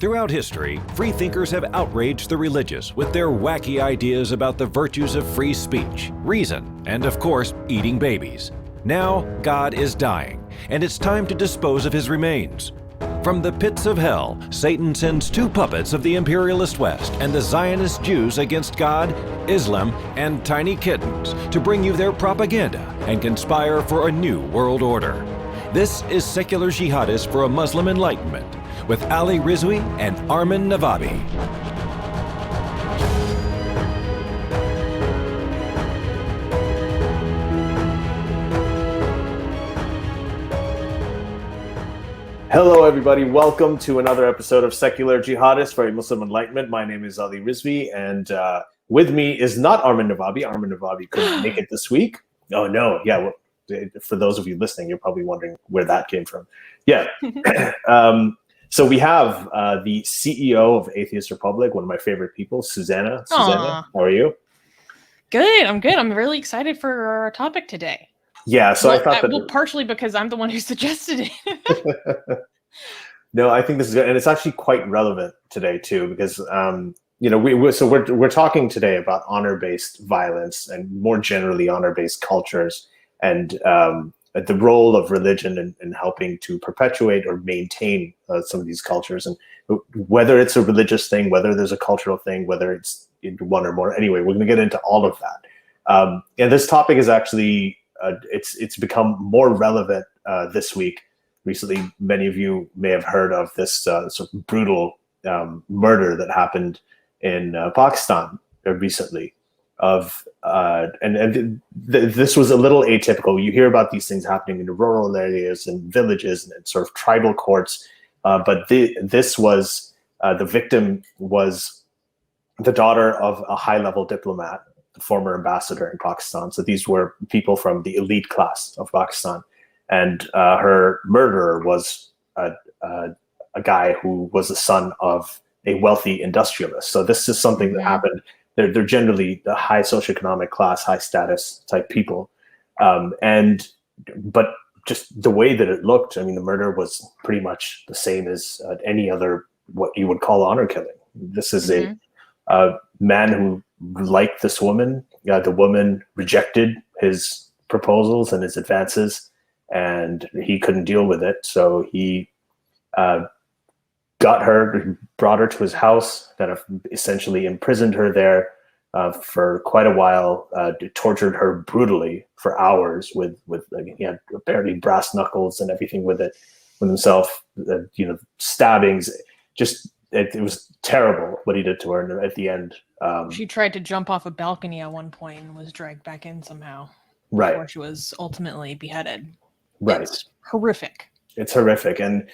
Throughout history, freethinkers have outraged the religious with their wacky ideas about the virtues of free speech, reason, and of course, eating babies. Now, God is dying, and it's time to dispose of his remains. From the pits of hell, Satan sends two puppets of the imperialist West and the Zionist Jews against God, Islam, and tiny kittens to bring you their propaganda and conspire for a new world order. This is Secular Jihadists for a Muslim Enlightenment with Ali Rizvi and Armin Navabi. Hello, everybody. Welcome to another episode of Secular Jihadists for a Muslim Enlightenment. My name is Ali Rizvi, and with me is not Armin Navabi. Armin Navabi couldn't make it this week. Oh, no. Yeah, well, for those of you listening, you're probably wondering where that came from. Yeah. So we have the CEO of Atheist Republic, one of my favorite people, Susanna. Susanna, how are you? Good. I'm good. I'm really excited for our topic today. Yeah, so I thought that... Well, partially because I'm the one who suggested it. No, I think this is good. And it's actually quite relevant today, too, because, you know, we're talking today about honor-based violence and more generally honor-based cultures and the role of religion in helping to perpetuate or maintain some of these cultures, and whether it's a religious thing, whether there's a cultural thing, whether it's one or more. Anyway, we're going to get into all of that. And this topic is actually, it's become more relevant this week. Recently, many of you may have heard of this sort of brutal murder that happened in Pakistan recently. This was a little atypical. You hear about these things happening in the rural areas and villages and sort of tribal courts, but this was the victim was the daughter of a high-level diplomat, the former ambassador in Pakistan. So these were people from the elite class of Pakistan, and her murderer was a guy who was the son of a wealthy industrialist. So this is something that happened. They're generally the high socioeconomic class, high status type people. But just the way that it looked, I mean, the murder was pretty much the same as any other, what you would call honor killing. This is a man who liked this woman. The woman rejected his proposals and his advances, and he couldn't deal with it. So he got her, brought her to his house, kind of essentially imprisoned her there for quite a while, tortured her brutally for hours with he had apparently brass knuckles and everything with himself, stabbings. Just, it was terrible what he did to her. And at the end, she tried to jump off a balcony at one point and was dragged back in somehow. Right. Before she was ultimately beheaded. Right. It's horrific. It's horrific. And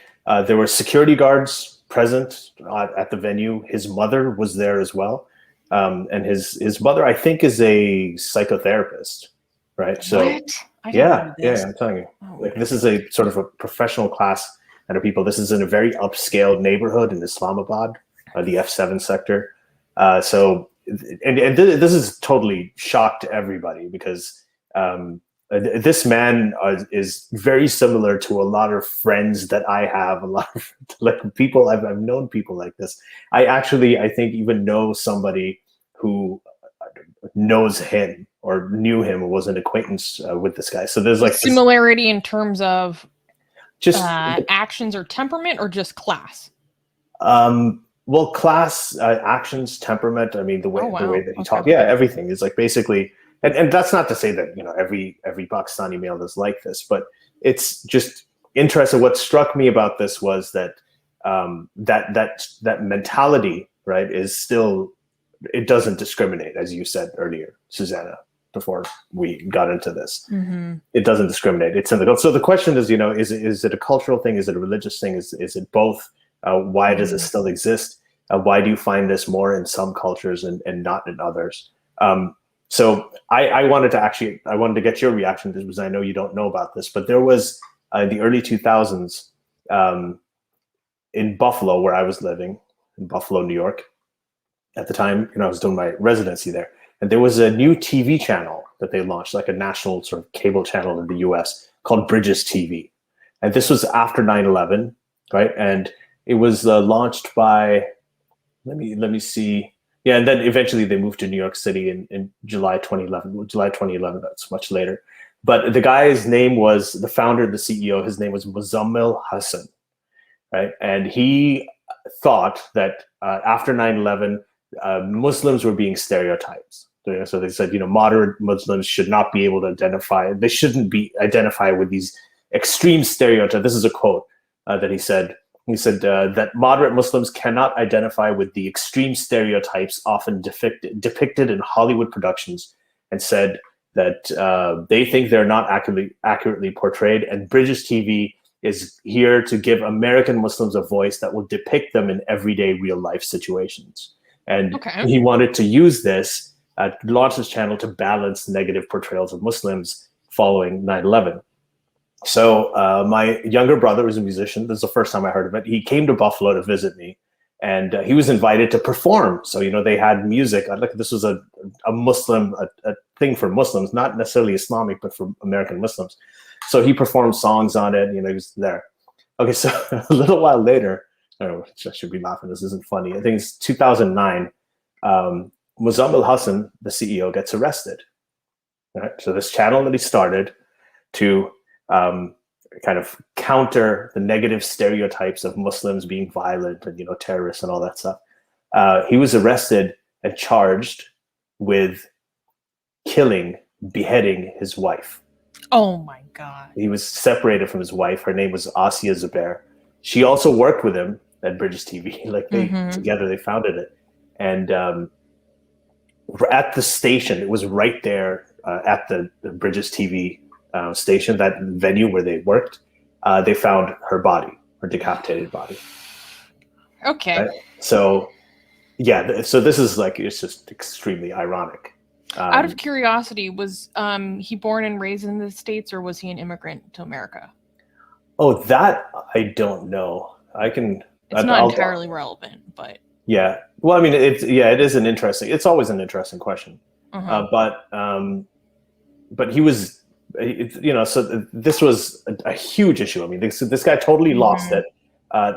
there were security guards present at the venue. His mother was there as well. And his mother, I think, is a psychotherapist, right? So what? Yeah, I'm telling you. Like, this is a sort of a professional class and of people. This is in a very upscale neighborhood in Islamabad, the F7 sector. So this is totally shock to everybody because this man is very similar to a lot of friends that I have, a lot of like people I've known people like this. I think even know somebody who knows him or knew him or was an acquaintance with this guy. So there's like similarity in terms of just actions or temperament, or just class. Well, class, actions, temperament. I mean, the way that he talked, everything is like basically. And that's not to say that every Pakistani male is like this, but it's just interesting. What struck me about this was that that mentality, right, is still, it doesn't discriminate, as you said earlier, Susanna, before we got into this. It doesn't discriminate. It's in the. So the question is, is it a cultural thing? Is it a religious thing? Is it both? Why does it still exist? Why do you find this more in some cultures and not in others? So I wanted to get your reaction to this because I know you don't know about this, but there was in the early 2000s in Buffalo, where I was living, in Buffalo, New York, at the time, I was doing my residency there, and there was a new TV channel that they launched, like a national sort of cable channel in the US called Bridges TV. And this was after 9/11, right? And It was launched by, let me see. Yeah, and then eventually they moved to New York City in July 2011. July 2011, that's much later. But the guy's name was, the founder, the CEO, his name was Muzammil Hassan, right? And he thought that after 9/11, Muslims were being stereotyped. So they said, moderate Muslims should not be able to identify. They shouldn't be identified with these extreme stereotypes. This is a quote that he said. He said that moderate Muslims cannot identify with the extreme stereotypes often depicted in Hollywood productions, and said that they think they're not accurately portrayed, and British TV is here to give American Muslims a voice that will depict them in everyday real life situations. And he wanted to use this, launch this channel to balance negative portrayals of Muslims following 9/11. So my younger brother was a musician. This is the first time I heard of it. He came to Buffalo to visit me, and he was invited to perform. So, they had music. This was a Muslim, a thing for Muslims, not necessarily Islamic, but for American Muslims. So he performed songs on it. He was there. Okay, so a little while later, I don't know, I should be laughing. This isn't funny. I think it's 2009. Muzammil Hassan, the CEO, gets arrested. Right? So this channel that he started to kind of counter the negative stereotypes of Muslims being violent and terrorists and all that stuff. He was arrested and charged with beheading his wife. Oh my God! He was separated from his wife. Her name was Asia Zubair. She also worked with him at British TV. Together they founded it, and at the station, it was right there at the British TV station, that venue where they worked, they found her body, her decapitated body. Okay. Right? So, yeah. So this is it's just extremely ironic. Out of curiosity, was he born and raised in the States, or was he an immigrant to America? Oh, that I don't know. It's not entirely relevant, but. Yeah. Well, I mean, it is an interesting. It's always an interesting question. But he was. So this was a huge issue. I mean, this guy totally lost it.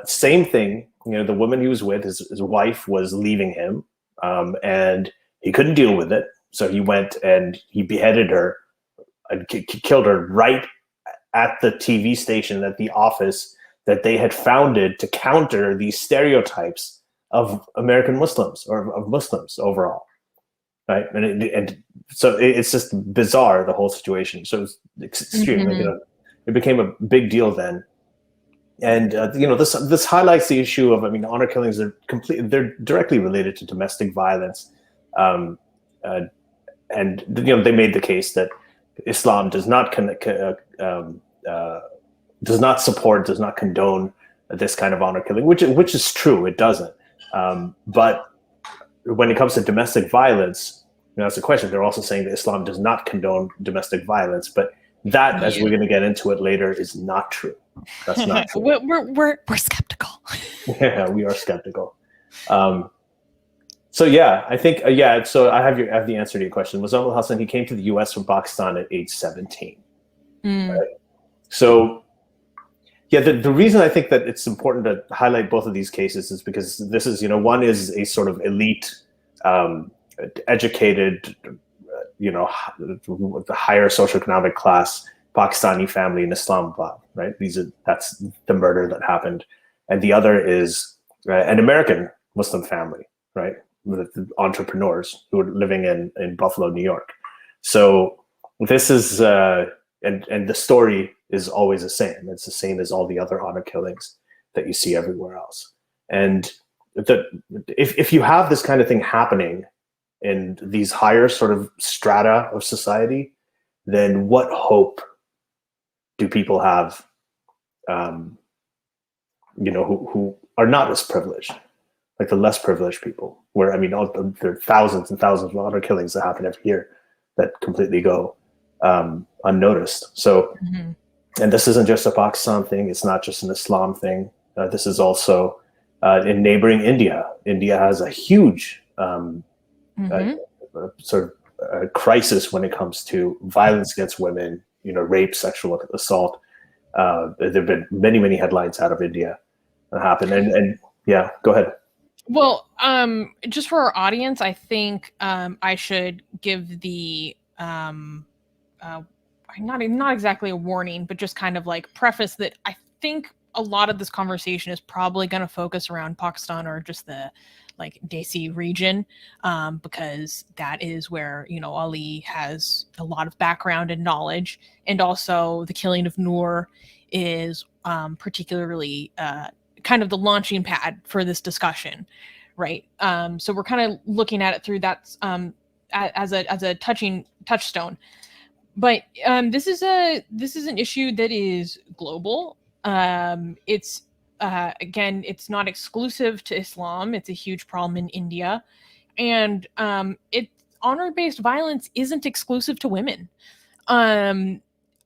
Same thing, the woman he was with, his wife was leaving him, and he couldn't deal with it. So he went and he beheaded her and killed her right at the TV station, at the office that they had founded to counter these stereotypes of American Muslims or of Muslims overall. Right. And so it's just bizarre, the whole situation. So it's extreme. It became a big deal then. And, this highlights the issue of, honor killings are they're directly related to domestic violence. And they made the case that Islam does not support, does not condone this kind of honor killing, which is true. It doesn't. But when it comes to domestic violence, that's the question. They're also saying that Islam does not condone domestic violence, but that, as we're going to get into it later, is not true. That's not true. We're skeptical. Yeah, we are skeptical. So yeah, I think So I have the answer to your question. Muzammil Hassan, he came to the U.S. from Pakistan at age 17. Right? So yeah, the reason I think that it's important to highlight both of these cases is because this is, one is a sort of elite, educated, the higher socioeconomic class Pakistani family in Islamabad, right? That's the murder that happened, and the other is an American Muslim family, right, with entrepreneurs who are living in Buffalo, New York. So this is and the story is always the same. It's the same as all the other honor killings that you see everywhere else. And if you have this kind of thing happening in these higher sort of strata of society, then what hope do people have, who are not as privileged, like the less privileged people, where, there are thousands and thousands of honor killings that happen every year that completely go unnoticed. So, and this isn't just a Pakistan thing. It's not just an Islam thing. This is also in neighboring India. India has a huge crisis when it comes to violence against women, rape, sexual assault. There have been many, many headlines out of India. happen. And yeah, go ahead. Well, just for our audience, I think I should give the not exactly a warning, but just kind of like preface that I think a lot of this conversation is probably going to focus around Pakistan or just the like Desi region, because that is where, you know, Ali has a lot of background and knowledge, and also the killing of Noor is particularly kind of the launching pad for this discussion, right? So we're kind of looking at it through that as a touchstone. But this is an issue that is global. It's again, it's not exclusive to Islam. It's a huge problem in India, and honor-based violence isn't exclusive to women.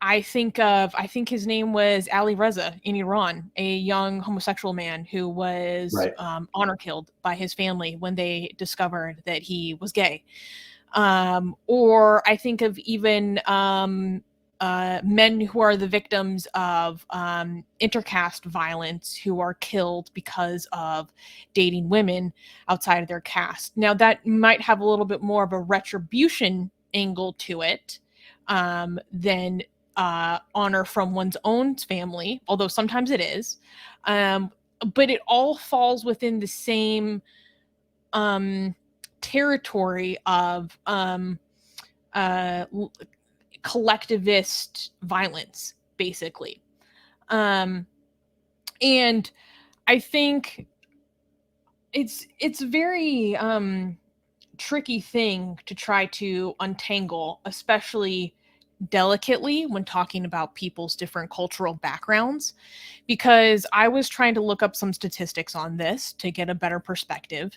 I think his name was Ali Reza in Iran, a young homosexual man who was Right. Honor killed by his family when they discovered that he was gay. Or I think of even men who are the victims of intercaste violence who are killed because of dating women outside of their caste. Now, that might have a little bit more of a retribution angle to it than honor from one's own family, although sometimes it is. But it all falls within the same territory of collectivist violence, basically. And I think it's very tricky thing to try to untangle, especially delicately when talking about people's different cultural backgrounds, because I was trying to look up some statistics on this to get a better perspective.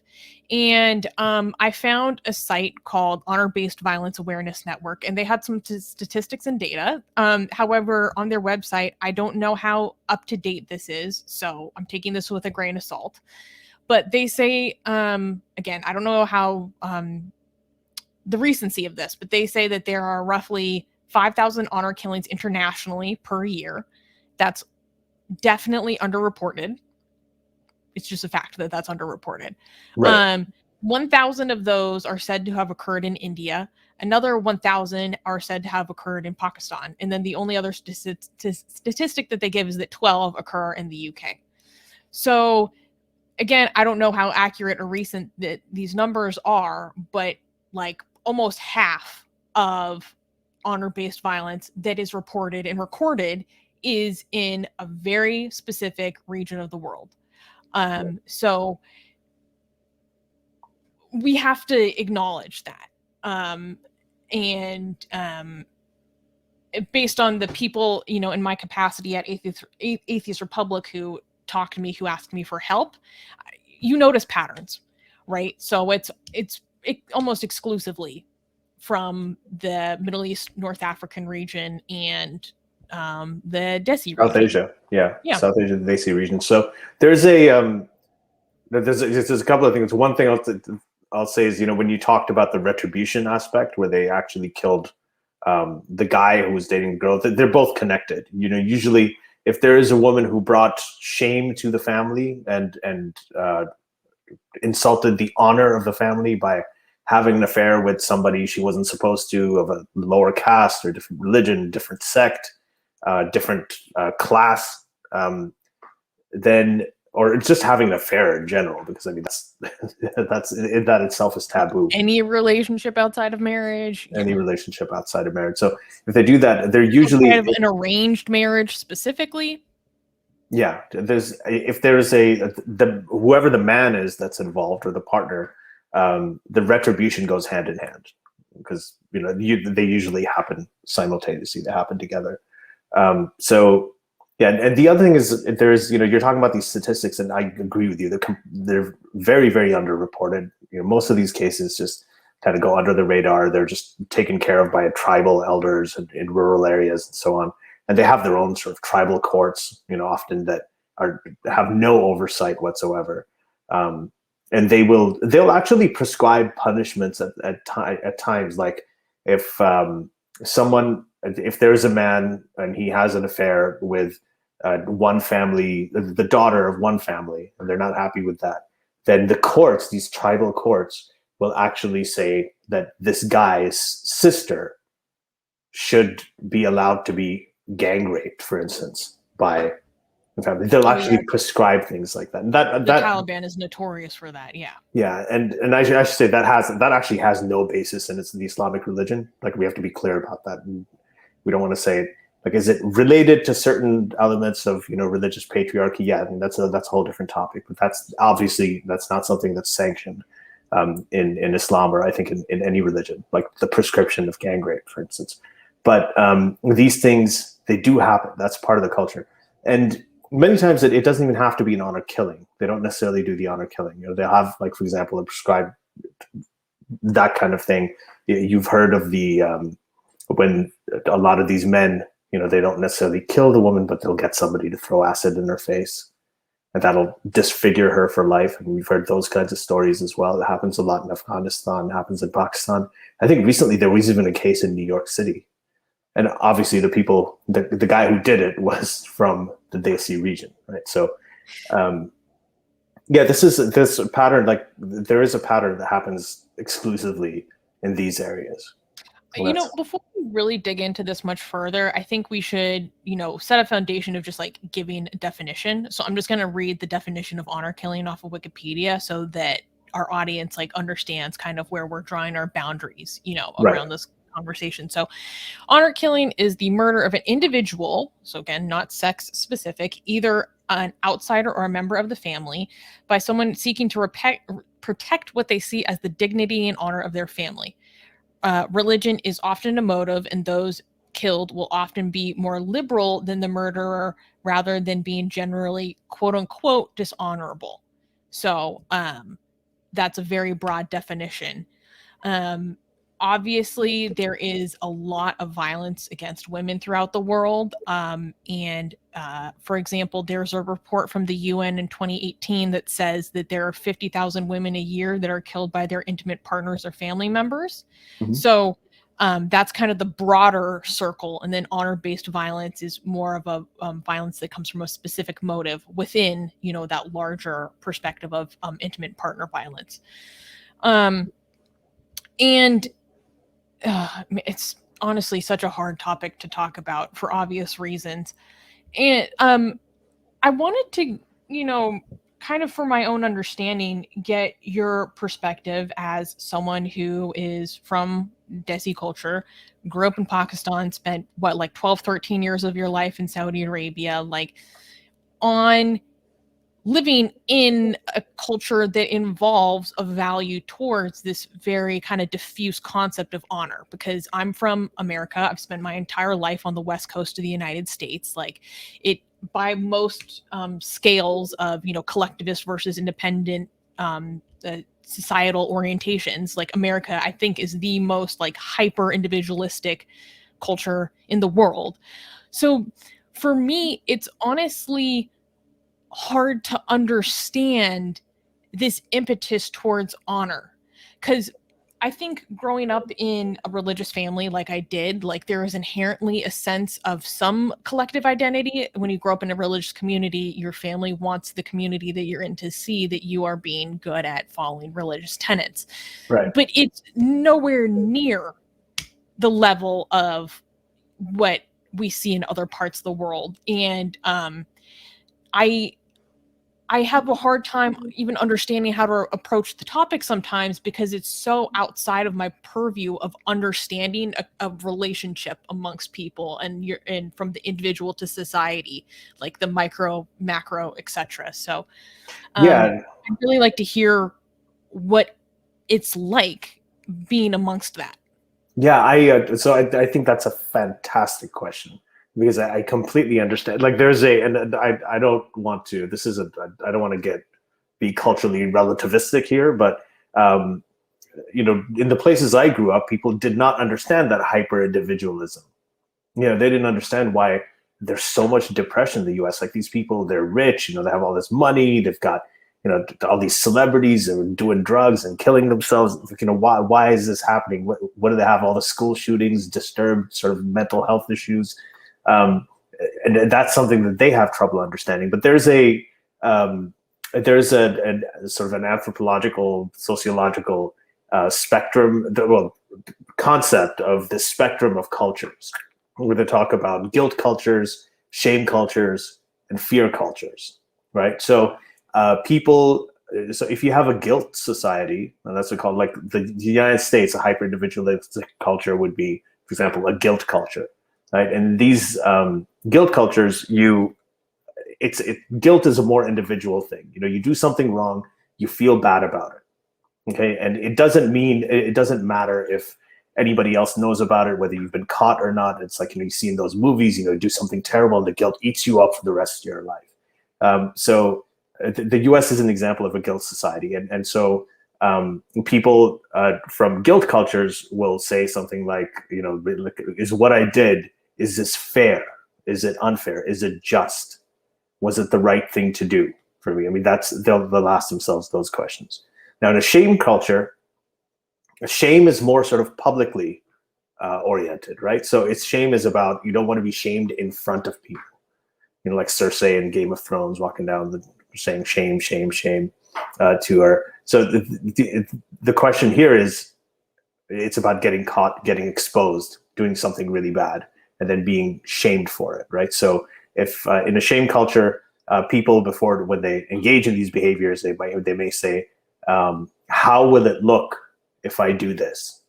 And I found a site called Honor-Based Violence Awareness Network, and they had some statistics and data. However, on their website, I don't know how up to date this is, so I'm taking this with a grain of salt. But they say, again, I don't know how the recency of this, but they say that there are roughly 5,000 honor killings internationally per year. That's definitely underreported. It's just a fact that that's underreported. Right. 1,000 of those are said to have occurred in India. Another 1,000 are said to have occurred in Pakistan. And then the only other statistic that they give is that 12 occur in the UK. So again, I don't know how accurate or recent that these numbers are, but like almost half of honor-based violence that is reported and recorded is in a very specific region of the world. So we have to acknowledge that. Based on the people, you know, in my capacity at Atheist Republic who talk to me, who ask me for help, you notice patterns, right? So it almost exclusively from the Middle East, North African region, and the Desi region. South Asia, yeah. South Asia, the Desi region. So there's a couple of things. One thing I'll say is, you know, when you talked about the retribution aspect, where they actually killed the guy who was dating the girl, they're both connected. You know, usually if there is a woman who brought shame to the family and insulted the honor of the family by having an affair with somebody she wasn't supposed to, of a lower caste or different religion, different sect, different class, then, or just having an affair in general, because I mean, that itself is taboo. Any relationship outside of marriage. Any relationship outside of marriage. So if they do that, they're usually kind of an arranged marriage specifically. Yeah, if there's whoever the man is that's involved, or the partner, the retribution goes hand in hand, because, you know, they usually happen simultaneously. They happen together. So yeah, and the other thing is, there's, you know, you're talking about these statistics, and I agree with you. They're very, very underreported. You know, most of these cases just kind of go under the radar. They're just taken care of by tribal elders in rural areas and so on. And they have their own sort of tribal courts, you know, often that have no oversight whatsoever. And they'll actually prescribe punishments at times. Like if there's a man and he has an affair with one family, the daughter of one family, and they're not happy with that, then the courts, these tribal courts, will actually say that this guy's sister should be allowed to be gang raped, for instance, by the family. They'll actually prescribe things like that. And the Taliban is notorious for that. Yeah. Yeah, and I should say that actually has no basis in the Islamic religion. Like, we have to be clear about that. And we don't want to say, like, is it related to certain elements of religious patriarchy? Yeah, I mean that's a whole different topic. But that's not something that's sanctioned in Islam, or I think in any religion, like the prescription of gang rape, for instance. But these things, they do happen. That's part of the culture. And many times it doesn't even have to be an honor killing. They don't necessarily do the honor killing. They'll have, like, for example, a prescribed that kind of thing. You've heard of the when a lot of these men, they don't necessarily kill the woman, but they'll get somebody to throw acid in her face, and that'll disfigure her for life. And we've heard those kinds of stories as well. It happens a lot in Afghanistan, it happens in Pakistan. I think recently there was even a case in New York City. And obviously the guy who did it was from the Desi region, right? So, this pattern, like, there is a pattern that happens exclusively in these areas. Before we really dig into this much further, I think we should, set a foundation of just like giving a definition. So I'm just going to read the definition of honor killing off of Wikipedia so that our audience like understands kind of where we're drawing our boundaries, around this conversation. So honor killing is the murder of an individual, so again, not sex specific, either an outsider or a member of the family, by someone seeking to protect what they see as the dignity and honor of their family. Religion is often a motive, and those killed will often be more liberal than the murderer, rather than being generally quote unquote dishonorable. So that's a very broad definition. Obviously, there is a lot of violence against women throughout the world. For example, there's a report from the UN in 2018 that says that there are 50,000 women a year that are killed by their intimate partners or family members. Mm-hmm. So that's kind of the broader circle. And then honor-based violence is more of a violence that comes from a specific motive within, that larger perspective of intimate partner violence. It's honestly such a hard topic to talk about for obvious reasons. And I wanted to, kind of for my own understanding, get your perspective as someone who is from Desi culture, grew up in Pakistan, spent 12, 13 years of your life in Saudi Arabia, like on living in a culture that involves a value towards this very kind of diffuse concept of honor. Because I'm from America, I've spent my entire life on the West Coast of the United States. Like, it, by most scales of, collectivist versus independent societal orientations, like, America, I think, is the most like hyper individualistic culture in the world. So for me, it's honestly hard to understand this impetus towards honor, because I think growing up in a religious family like I did, like, there is inherently a sense of some collective identity. When you grow up in a religious community, your family wants the community that you're in to see that you are being good at following religious tenets. Right. But it's nowhere near the level of what we see in other parts of the world. And I have a hard time even understanding how to approach the topic sometimes, because it's so outside of my purview of understanding a relationship amongst people, and from the individual to society, like the micro, macro, etc. So I'd really like to hear what it's like being amongst that. Yeah, I think that's a fantastic question, because I completely understand. Like, and I don't want to. I don't want to be culturally relativistic here, but in the places I grew up, people did not understand that hyper individualism. They didn't understand why there's so much depression in the U.S. Like, these people, they're rich. They have all this money. They've got all these celebrities that are doing drugs and killing themselves. Why is this happening? What do they have? All the school shootings, disturbed sort of mental health issues. and that's something that they have trouble understanding. But there's a sort of an anthropological, sociological spectrum, concept of the spectrum of cultures. We're going to talk about guilt cultures, shame cultures, and fear cultures, right? So so if you have a guilt society, and that's what we call, like the United States, a hyper-individualistic culture would be, for example, a guilt culture, right? And these guilt cultures, guilt is a more individual thing. You do something wrong, you feel bad about it, okay? And it doesn't matter if anybody else knows about it, whether you've been caught or not. It's like, you see in those movies, you do something terrible, and the guilt eats you up for the rest of your life. So the US is an example of a guilt society. And so people from guilt cultures will say something like, is what I did, is this fair? Is it unfair? Is it just? Was it the right thing to do for me? I mean, they'll ask themselves those questions. Now, in a shame culture, shame is more sort of publicly oriented, right? So shame is about, you don't want to be shamed in front of people. Like Cersei in Game of Thrones, walking down saying shame, shame, shame to her. So the question here is, it's about getting caught, getting exposed, doing something really bad, and then being shamed for it, right? So if in a shame culture, people when they engage in these behaviors, they may say, how will it look if I do this?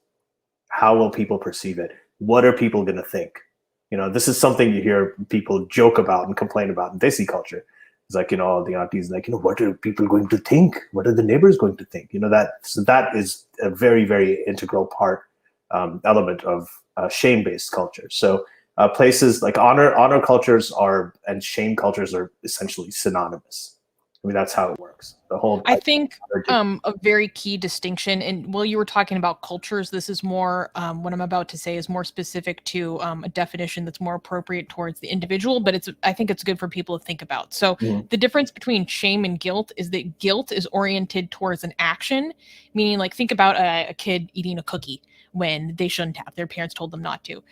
How will people perceive it? What are people going to think? This is something you hear people joke about and complain about in Desi culture. It's like, the aunties like, what are people going to think? What are the neighbors going to think? So that is a very, very integral element of shame-based culture. So places like honor cultures and shame cultures are essentially synonymous. I mean, that's how it works. I think a very key distinction, and while you were talking about cultures, this is more, what I'm about to say is more specific to a definition that's more appropriate towards the individual, but I think it's good for people to think about. So the difference between shame and guilt is that guilt is oriented towards an action, meaning like think about a kid eating a cookie when they shouldn't have. Their parents told them not to.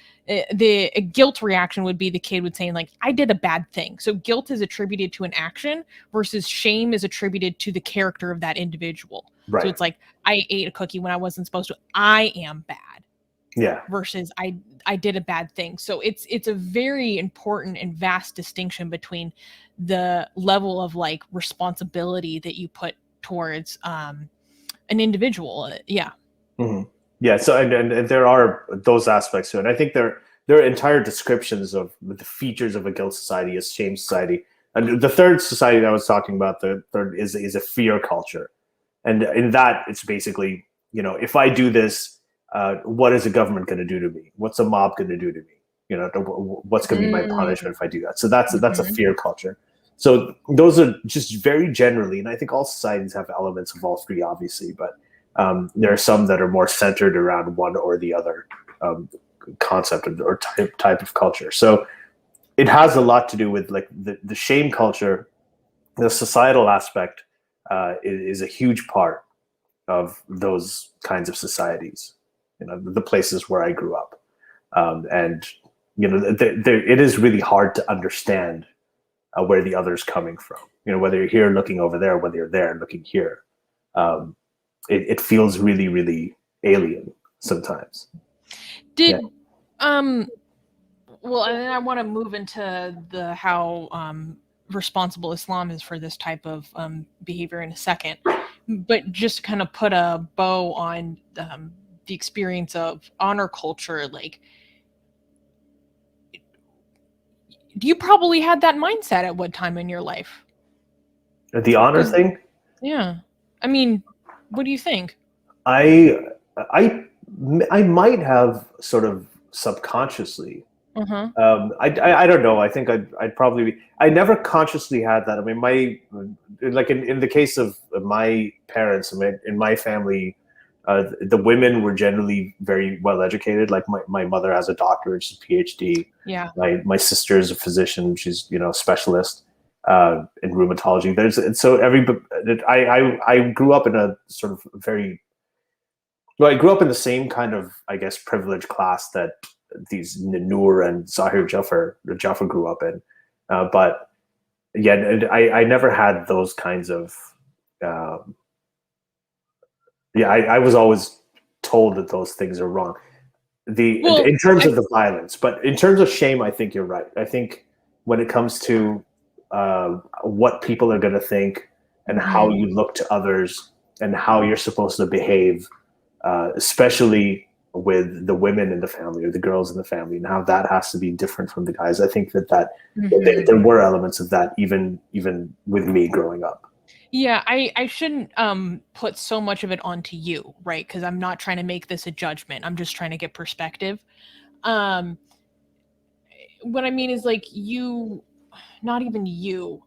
The guilt reaction would be the kid would saying like, I did a bad thing. So guilt is attributed to an action versus shame is attributed to the character of that individual. Right. So it's like, I ate a cookie when I wasn't supposed to. I am bad. Yeah. Versus I did a bad thing. So it's a very important and vast distinction between the level of like responsibility that you put towards an individual. Yeah. Mm-hmm. Yeah, so and there are those aspects to it. And I think there are entire descriptions of the features of a guilt society, a shame society. And the third society that I was talking about, the third is a fear culture. And in that, it's basically, if I do this, what is the government going to do to me? What's a mob going to do to me? What's going to be my punishment if I do that? So that's a fear culture. So those are just very generally, and I think all societies have elements of all three, obviously, but there are some that are more centered around one or the other concept or type of culture. So it has a lot to do with like the shame culture. The societal aspect is a huge part of those kinds of societies. The places where I grew up, and it is really hard to understand where the other's coming from. Whether you're here looking over there, whether you're there looking here. It feels really, really alien sometimes. Well, and then I want to move into how responsible Islam is for this type of behavior in a second. But just to kind of put a bow on the experience of honor culture, like, you probably had that mindset at what time in your life? The honor thing? Yeah. I mean, what do you think? I might have sort of subconsciously. I don't know. I think I'd probably. I never consciously had that. I mean, in the case of my parents, in my family, the women were generally very well educated. Like my mother has a doctorate, she's a PhD. Yeah. My sister is a physician. She's a specialist in rheumatology. I grew up in a sort of I grew up in the same kind of, I guess, privileged class that these Noor and Zahir Jafar grew up in. But yeah, I never had those kinds of. I was always told that those things are wrong. In terms of the violence, but in terms of shame, I think you're right. I think when it comes to what people are going to think and how you look to others and how you're supposed to behave, especially with the women in the family or the girls in the family, and how that has to be different from the guys. I think that there were elements of that even with me growing up. Yeah, I shouldn't put so much of it onto you, right? Because I'm not trying to make this a judgment. I'm just trying to get perspective. What I mean is, like, you, not even you,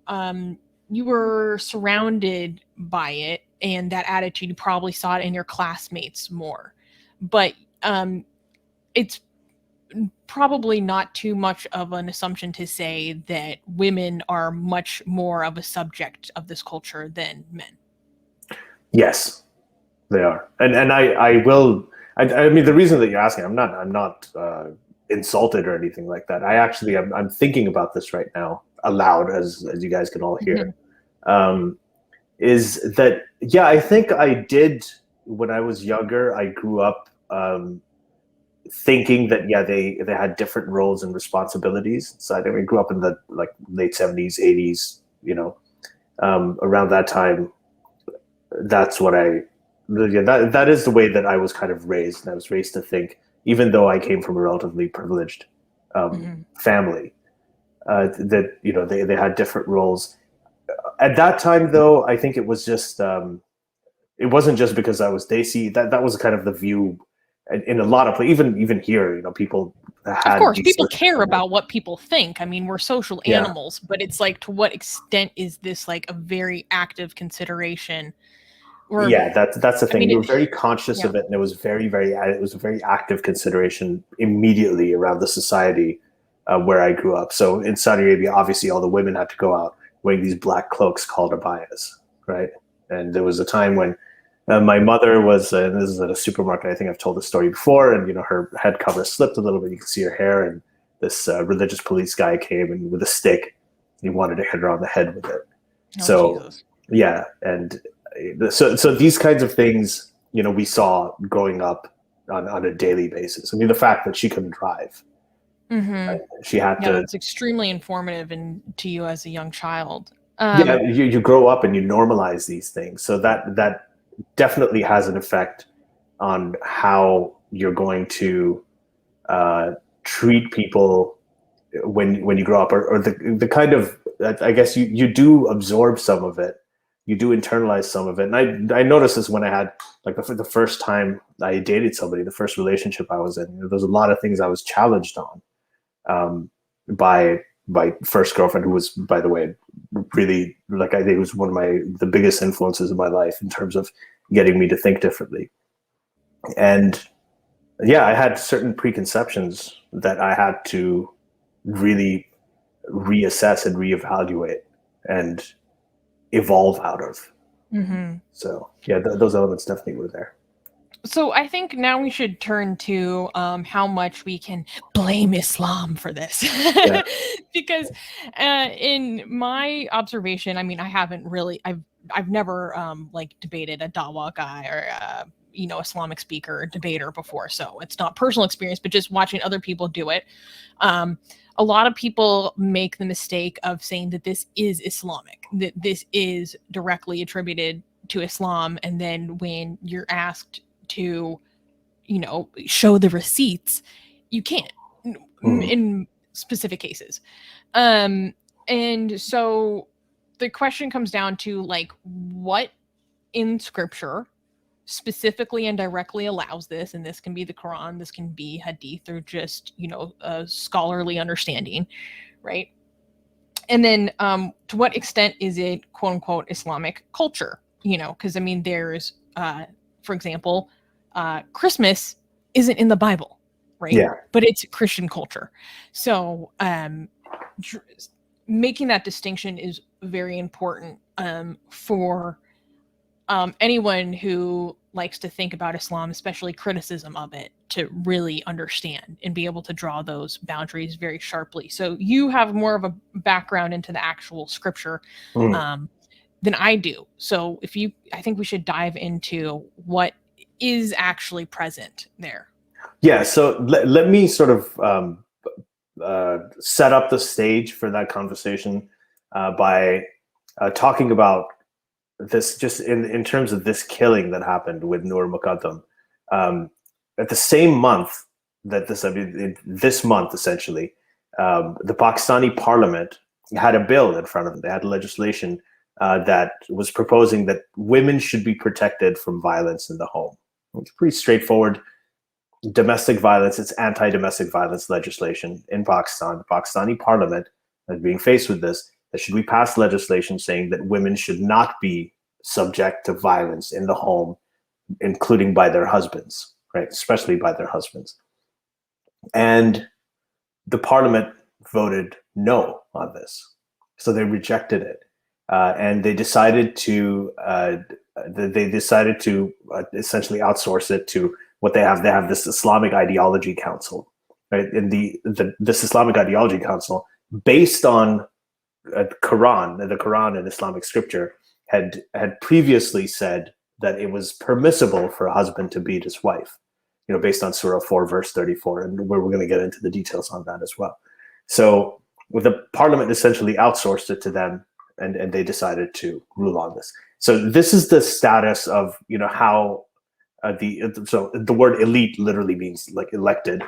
you were surrounded by it, and that attitude, you probably saw it in your classmates more. But it's probably not too much of an assumption to say that women are much more of a subject of this culture than men. Yes, they are. And I mean, the reason that you're asking, I'm not insulted or anything like that. I'm thinking about this right now aloud, as you guys can all hear. Is that, yeah, I think I did when I was younger. I grew up thinking that, yeah, they had different roles and responsibilities. So I grew up in the late 70s, 80s, around that time. That's what that is the way that I was kind of raised. And I was raised to think, even though I came from a relatively privileged family, that, they had different roles. At that time, though, I think it was just, it wasn't just because I was Desi. That was kind of the view in a lot of places, even here, people had. Of course, people care about what people think. I mean, we're social animals, but it's like, to what extent is this like a very active consideration? That's the thing. You were very conscious of it, and it was it was a very active consideration immediately around the society where I grew up. So in Saudi Arabia, obviously, all the women had to go out wearing these black cloaks called abayas, right? And there was a time when my mother was, and this is at a supermarket, I think I've told this story before, and her head cover slipped a little bit. You could see her hair, and this religious police guy came and with a stick, he wanted to hit her on the head with it. Jesus. Yeah, and so these kinds of things, we saw growing up on a daily basis. I mean, the fact that she couldn't drive, she had to. It's extremely informative to you as a young child. You grow up and you normalize these things, so that definitely has an effect on how you're going to treat people when you grow up, or the kind of, I guess you do absorb some of it, you do internalize some of it. And I noticed this when I had the first time I dated somebody, the first relationship I was in. There's a lot of things I was challenged on by my first girlfriend, who was, by the way, really, I think it was one of the biggest influences in my life in terms of getting me to think differently. And yeah, I had certain preconceptions that I had to really reassess and reevaluate and evolve out of. So yeah, those elements definitely were there. So I think now we should turn to how much we can blame Islam for this. Because in my observation, I mean, I haven't really, I've never debated a Dawa guy or Islamic speaker or debater before, so it's not personal experience, but just watching other people do it. A lot of people make the mistake of saying that this is Islamic, that this is directly attributed to Islam, and then when you're asked to, show the receipts, you can't in specific cases. And so the question comes down to what in scripture specifically and directly allows this, and this can be the Quran, this can be Hadith, or just, a scholarly understanding, right? And then to what extent is it quote unquote Islamic culture? Because I mean, there's for example, Christmas isn't in the Bible, right? Yeah. But it's Christian culture. So making that distinction is very important for anyone who likes to think about Islam, especially criticism of it, to really understand and be able to draw those boundaries very sharply. So you have more of a background into the actual scripture than I do. So I think we should dive into what is actually present there. Yeah. So let me sort of set up the stage for that conversation by talking about this, just in terms of this killing that happened with Noor Mukadam. At the same month that this month, essentially, the Pakistani parliament had a bill in front of them. They had legislation that was proposing that women should be protected from violence in the home. It's pretty straightforward. Domestic violence, it's anti-domestic violence legislation in Pakistan. The Pakistani parliament is being faced with this. That should we pass legislation saying that women should not be subject to violence in the home, including by their husbands, right? Especially by their husbands. And the parliament voted no on this. So they rejected it. And they decided to essentially outsource it to what they have. They have this Islamic Ideology Council, right? And this Islamic Ideology Council, based on the Quran and Islamic scripture, had previously said that it was permissible for a husband to beat his wife, based on Surah 4, verse 34, and we're going to get into the details on that as well. So the parliament essentially outsourced it to them, and they decided to rule on this. So this is the status of how so the word elite literally means like elected.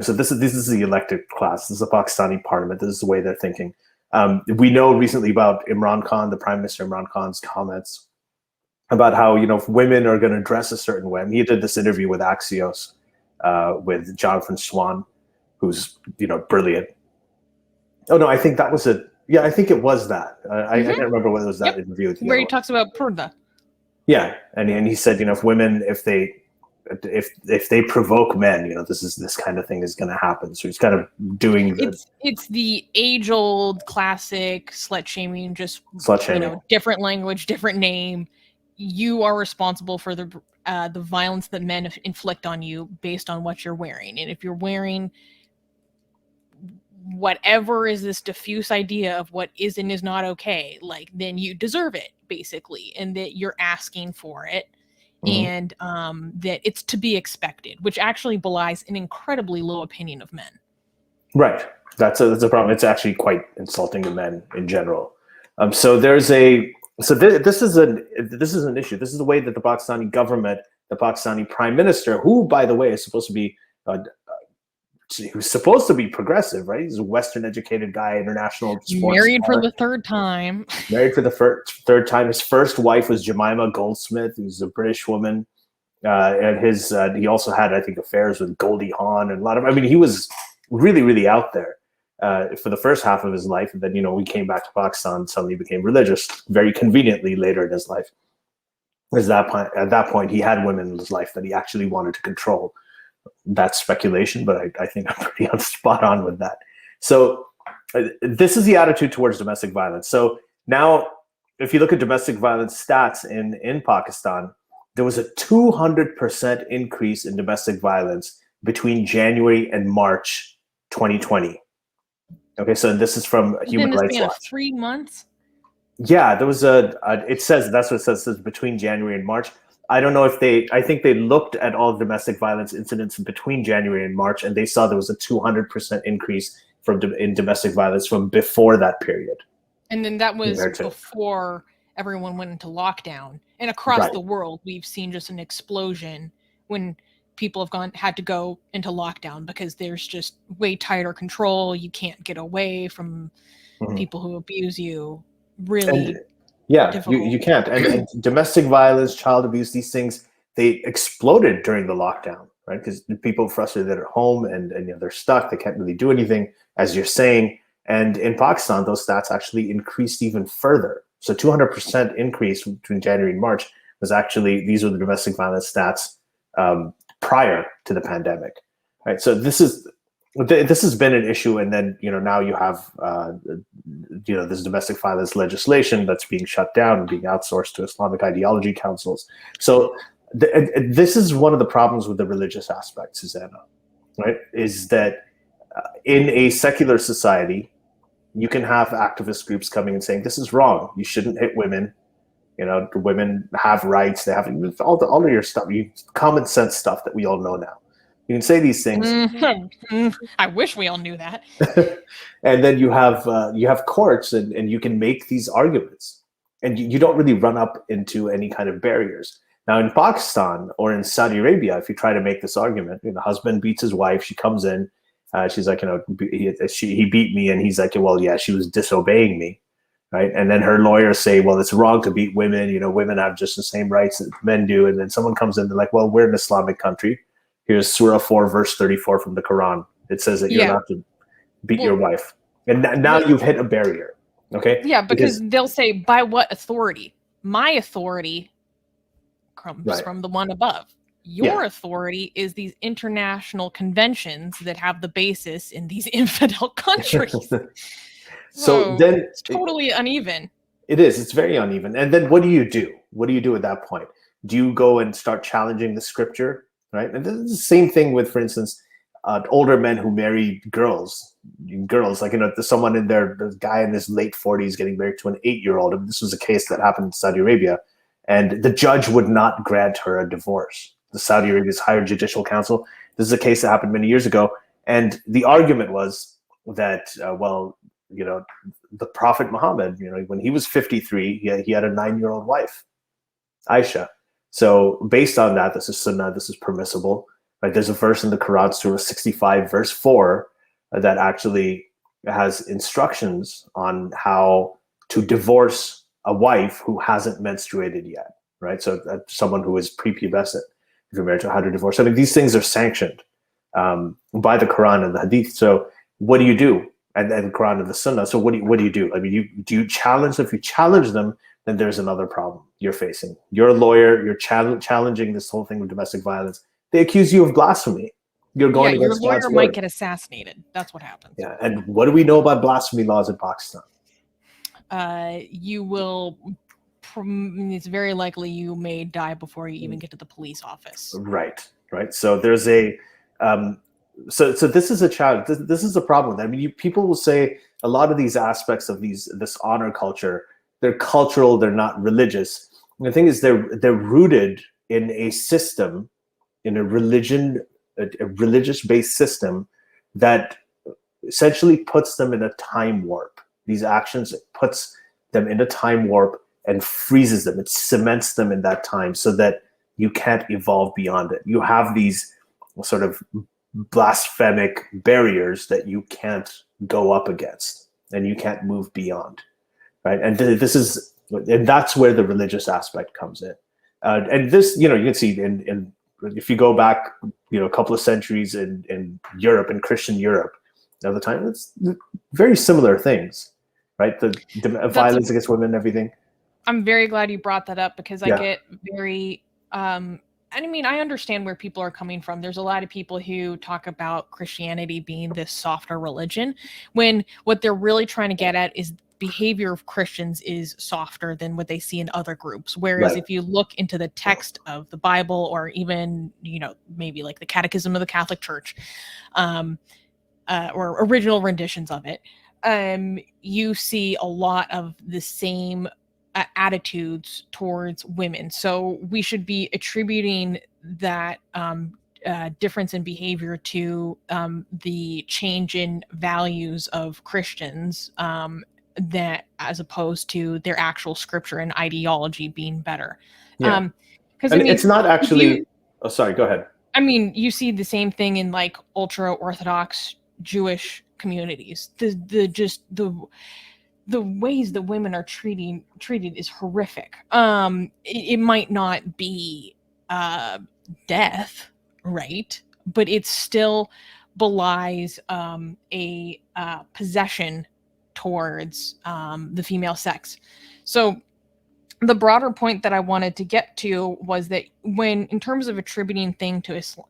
So this is the elected class. This is the Pakistani parliament. This is the way they're thinking. We know recently about Imran Khan, the Prime Minister Imran Khan's comments about how if women are going to dress a certain way. And he did this interview with Axios with Jonathan Swan, who's brilliant. Oh no, I think that was it. Yeah, I think it was that. I can't remember whether it was that interview with where he talks about purdah. Yeah, and he said, if women, if they provoke men, this kind of thing is going to happen. So he's kind of doing it's the age-old classic slut shaming, just different language, different name. You are responsible for the violence that men inflict on you based on what you're wearing, and if you're wearing whatever is this diffuse idea of what is and is not okay, then you deserve it, basically, and that you're asking for it, and that it's to be expected, which actually belies an incredibly low opinion of men. Right. That's a problem. It's actually quite insulting to men in general. This is an issue. This is the way that the Pakistani government, the Pakistani prime minister, who, by the way, is supposed to be who's supposed to be progressive, right? He's a Western educated guy, international sports married star. For the third time. Married for the third time. His first wife was Jemima Goldsmith, who's a British woman. And he also had, I think, affairs with Goldie Hawn and he was really, really out there for the first half of his life. And then, we came back to Pakistan, suddenly became religious very conveniently later in his life. At that point, he had women in his life that he actually wanted to control. That's speculation, but I think I'm pretty spot on with that. So this is the attitude towards domestic violence. So now, if you look at domestic violence stats in Pakistan, there was a 200% increase in domestic violence between January and March 2020. Okay, so this is from Human Rights Watch. 3 months? Yeah, there was that's what it says between January and March. I don't know I think they looked at all domestic violence incidents between January and March, and they saw there was a 200% increase in domestic violence from before that period. And then that was before everyone went into lockdown. And across the world, we've seen just an explosion when people have had to go into lockdown because there's just way tighter control. You can't get away from people who abuse you. Really. You can't. And domestic violence, child abuse, these things, they exploded during the lockdown, right? Because people frustrated at home and they're stuck. They can't really do anything, as you're saying. And in Pakistan, those stats actually increased even further. So 200% increase between January and March was actually, these were the domestic violence stats prior to the pandemic, right? So this has been an issue, and then now you have this domestic violence legislation that's being shut down and being outsourced to Islamic ideology councils. So This is one of the problems with the religious aspect, Susanna, right? Is that in a secular society, you can have activist groups coming and saying, this is wrong. You shouldn't hit women. Women have rights. They have all of your stuff, common sense stuff that we all know now. You can say these things. I wish we all knew that. And then you have courts, and you can make these arguments, and you don't really run up into any kind of barriers. Now, in Pakistan or in Saudi Arabia, if you try to make this argument, the husband beats his wife. She comes in, she's like, he beat me, and he's like, well, yeah, she was disobeying me. Right. And then her lawyers say, well, it's wrong to beat women. Women have just the same rights that men do. And then someone comes in, they're like, well, we're an Islamic country. Here's Surah 4, verse 34 from the Quran. It says that you're allowed to beat your wife. And now you've hit a barrier. Okay. Yeah, because they'll say, by what authority? My authority comes from the one above. Your authority is these international conventions that have the basis in these infidel countries. So then it's totally uneven. It is. It's very uneven. And then what do you do? What do you do at that point? Do you go and start challenging the scripture? Right. And this is the same thing with, for instance, older men who marry girls, like, someone in there, the guy in his late 40s getting married to an 8-year-old. And this was a case that happened in Saudi Arabia. And the judge would not grant her a divorce. The Saudi Arabia's higher judicial council. This is a case that happened many years ago. And the argument was that, the Prophet Muhammad, when he was 53, he had a 9-year-old wife, Aisha. So based on that, this is sunnah, this is permissible. Right? There's a verse in the Quran, Surah 65, verse 4, that actually has instructions on how to divorce a wife who hasn't menstruated yet. Right? So someone who is prepubescent, if you're married to, how to divorce. I mean, these things are sanctioned by the Quran and the Hadith. So what do you do? And then the Quran and the Sunnah. So what do you do? I mean, do you challenge them? If you challenge them, then there's another problem you're facing. You're a lawyer. You're challenging this whole thing with domestic violence. They accuse you of blasphemy. You're going against God's word. Your lawyer might get assassinated. That's what happens. Yeah. And what do we know about blasphemy laws in Pakistan? You will. It's very likely you may die before you even get to the police office. Right. So there's a. So this is a challenge. This is a problem. I mean, people will say a lot of these aspects of this honor culture, they're cultural, they're not religious. And the thing is, they're rooted in a system, in a religious-based system that essentially puts them in a time warp. These actions, it puts them in a time warp and freezes them. It cements them in that time so that you can't evolve beyond it. You have these sort of blasphemic barriers that you can't go up against and you can't move beyond, right? And that's where the religious aspect comes in. And this, you can see in if you go back, a couple of centuries in Europe, in Christian Europe, at the time, it's very similar things, right? The violence against women and everything. I'm very glad you brought that up because I get very I mean, I understand where people are coming from. There's a lot of people who talk about Christianity being this softer religion, when what they're really trying to get at is behavior of Christians is softer than what they see in other groups. Whereas if you look into the text of the Bible, or even, maybe like the Catechism of the Catholic Church, or original renditions of it, you see a lot of the same attitudes towards women. So we should be attributing that difference in behavior to the change in values of Christians, that as opposed to their actual scripture and ideology being better. Because it's not actually. Sorry, go ahead. I mean, you see the same thing in like ultra Orthodox Jewish communities. The ways that women are treated is horrific. It might not be death, right? But it still belies a possession towards the female sex. So the broader point that I wanted to get to was that when, in terms of attributing thing to Islam,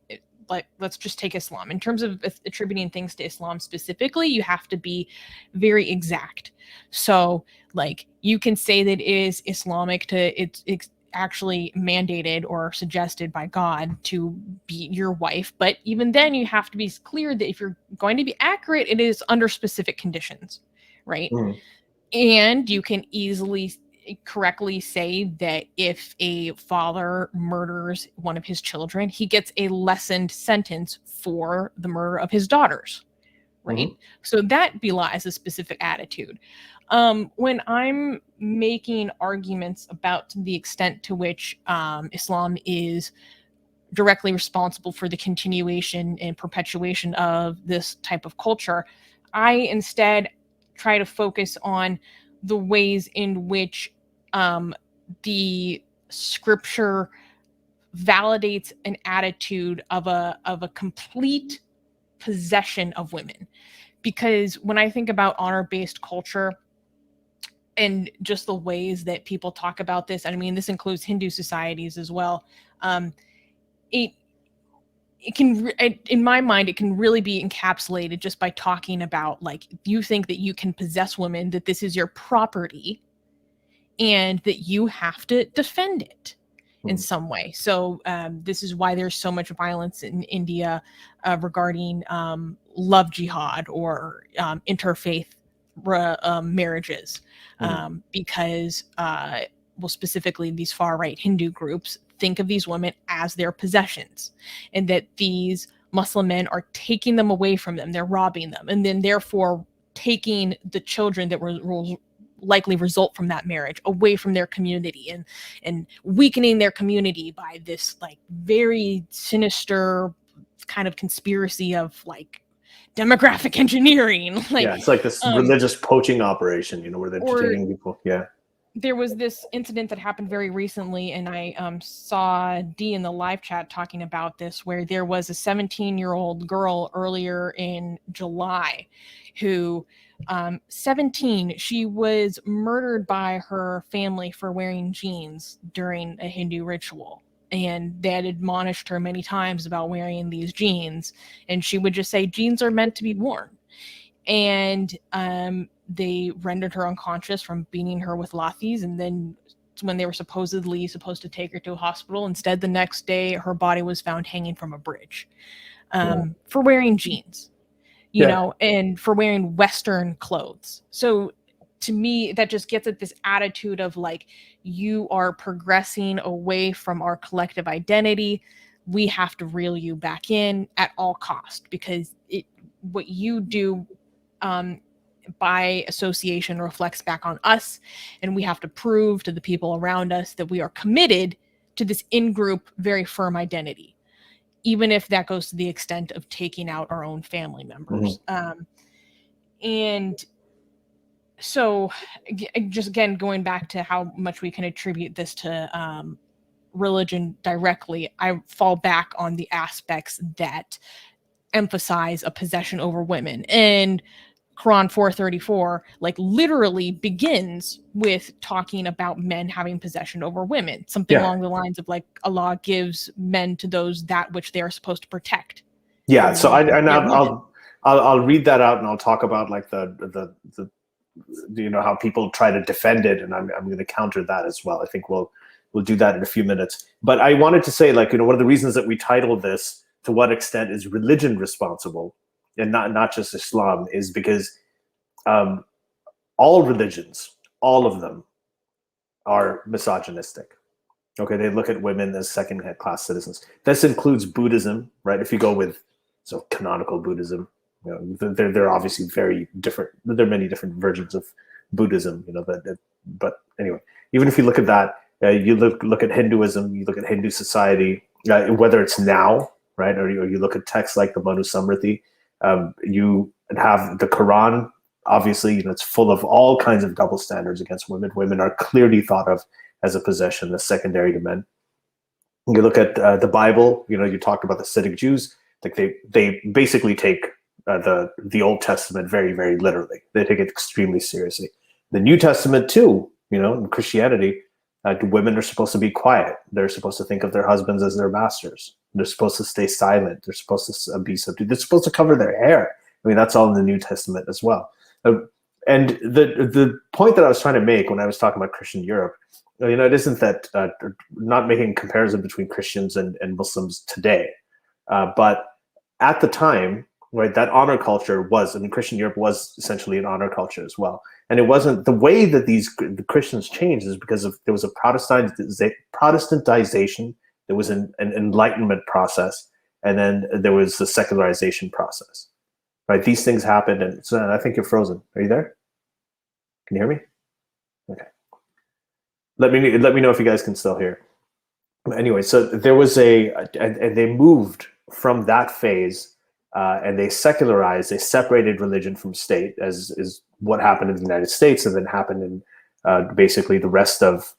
like, let's just take Islam. In terms of attributing things to Islam specifically, you have to be very exact. So, like, you can say that it is Islamic to actually mandated or suggested by God to be your wife. But even then, you have to be clear that if you're going to be accurate, it is under specific conditions, right? And you can easily correctly say that if a father murders one of his children, he gets a lessened sentence for the murder of his daughters, right? So that belies a specific attitude. When I'm making arguments about the extent to which Islam is directly responsible for the continuation and perpetuation of this type of culture, I instead try to focus on the ways in which the scripture validates an attitude of a complete possession of women. Because when I think about honor-based culture and just the ways that people talk about this, I mean, this includes Hindu societies as well, it can, in my mind, it can really be encapsulated just by talking about, like, you think that you can possess women, that this is your property, and that you have to defend it in some way. So this is why there's so much violence in India regarding love jihad or interfaith marriages, because, well, specifically these far-right Hindu groups think of these women as their possessions, and that these Muslim men are taking them away from them, they're robbing them, and then therefore taking the children that will likely result from that marriage away from their community, and weakening their community by this like very sinister kind of conspiracy of like demographic engineering. Like, yeah, it's like this religious poaching operation, where they're detaining people. Yeah. There was this incident that happened very recently, and I saw Dee in the live chat talking about this, where there was a 17-year-old girl earlier in July who, 17, she was murdered by her family for wearing jeans during a Hindu ritual. And they had admonished her many times about wearing these jeans. And she would just say, jeans are meant to be worn. And they rendered her unconscious from beating her with lathis. And then when they were supposed to take her to a hospital, instead the next day her body was found hanging from a bridge for wearing jeans, you know, and for wearing Western clothes. So to me, that just gets at this attitude of like, you are progressing away from our collective identity. We have to reel you back in at all cost, because what you do by association reflects back on us, and we have to prove to the people around us that we are committed to this in-group, very firm identity, even if that goes to the extent of taking out our own family members. And so just again, going back to how much we can attribute this to religion directly, I fall back on the aspects that emphasize a possession over women. And Quran 434 like literally begins with talking about men having possession over women, something along the lines of like, Allah gives men to those that which they are supposed to protect. Yeah, so I'll read that out, and I'll talk about like the how people try to defend it, and I'm going to counter that as well. I think we'll do that in a few minutes. But I wanted to say, like, one of the reasons that we titled this "To What Extent Is Religion Responsible?" and not just Islam, is because all religions, all of them, are misogynistic. Okay, they look at women as second-class citizens. This includes Buddhism, right? If you go with canonical Buddhism, they're obviously very different. There are many different versions of Buddhism, but anyway, even if you look at that, you look at Hinduism, you look at Hindu society, whether it's now, right, or you look at texts like the Manu Samriti. You have the Quran, obviously, it's full of all kinds of double standards against women. Women are clearly thought of as a possession, as secondary to men. You look at the Bible, you talked about the Hasidic Jews, like they basically take the Old Testament very, very literally. They take it extremely seriously. The New Testament too, in Christianity, women are supposed to be quiet. They're supposed to think of their husbands as their masters. They're supposed to stay silent. They're supposed to be subdued. They're supposed to cover their hair. I mean, that's all in the New Testament as well. And the point that I was trying to make when I was talking about Christian Europe it isn't that not making comparison between Christians and Muslims today, but at the time, right, that honor culture was, Christian Europe was essentially an honor culture as well. And it wasn't the way that the Christians changed is because there was a Protestantization, there was an Enlightenment process, and then there was the secularization process. Right, these things happened, and so I think you're frozen. Are you there? Can you hear me? Okay. Let me know if you guys can still hear. Anyway, so there was and they moved from that phase, and they secularized. They separated religion from state, as is what happened in the United States, and then happened in basically the rest of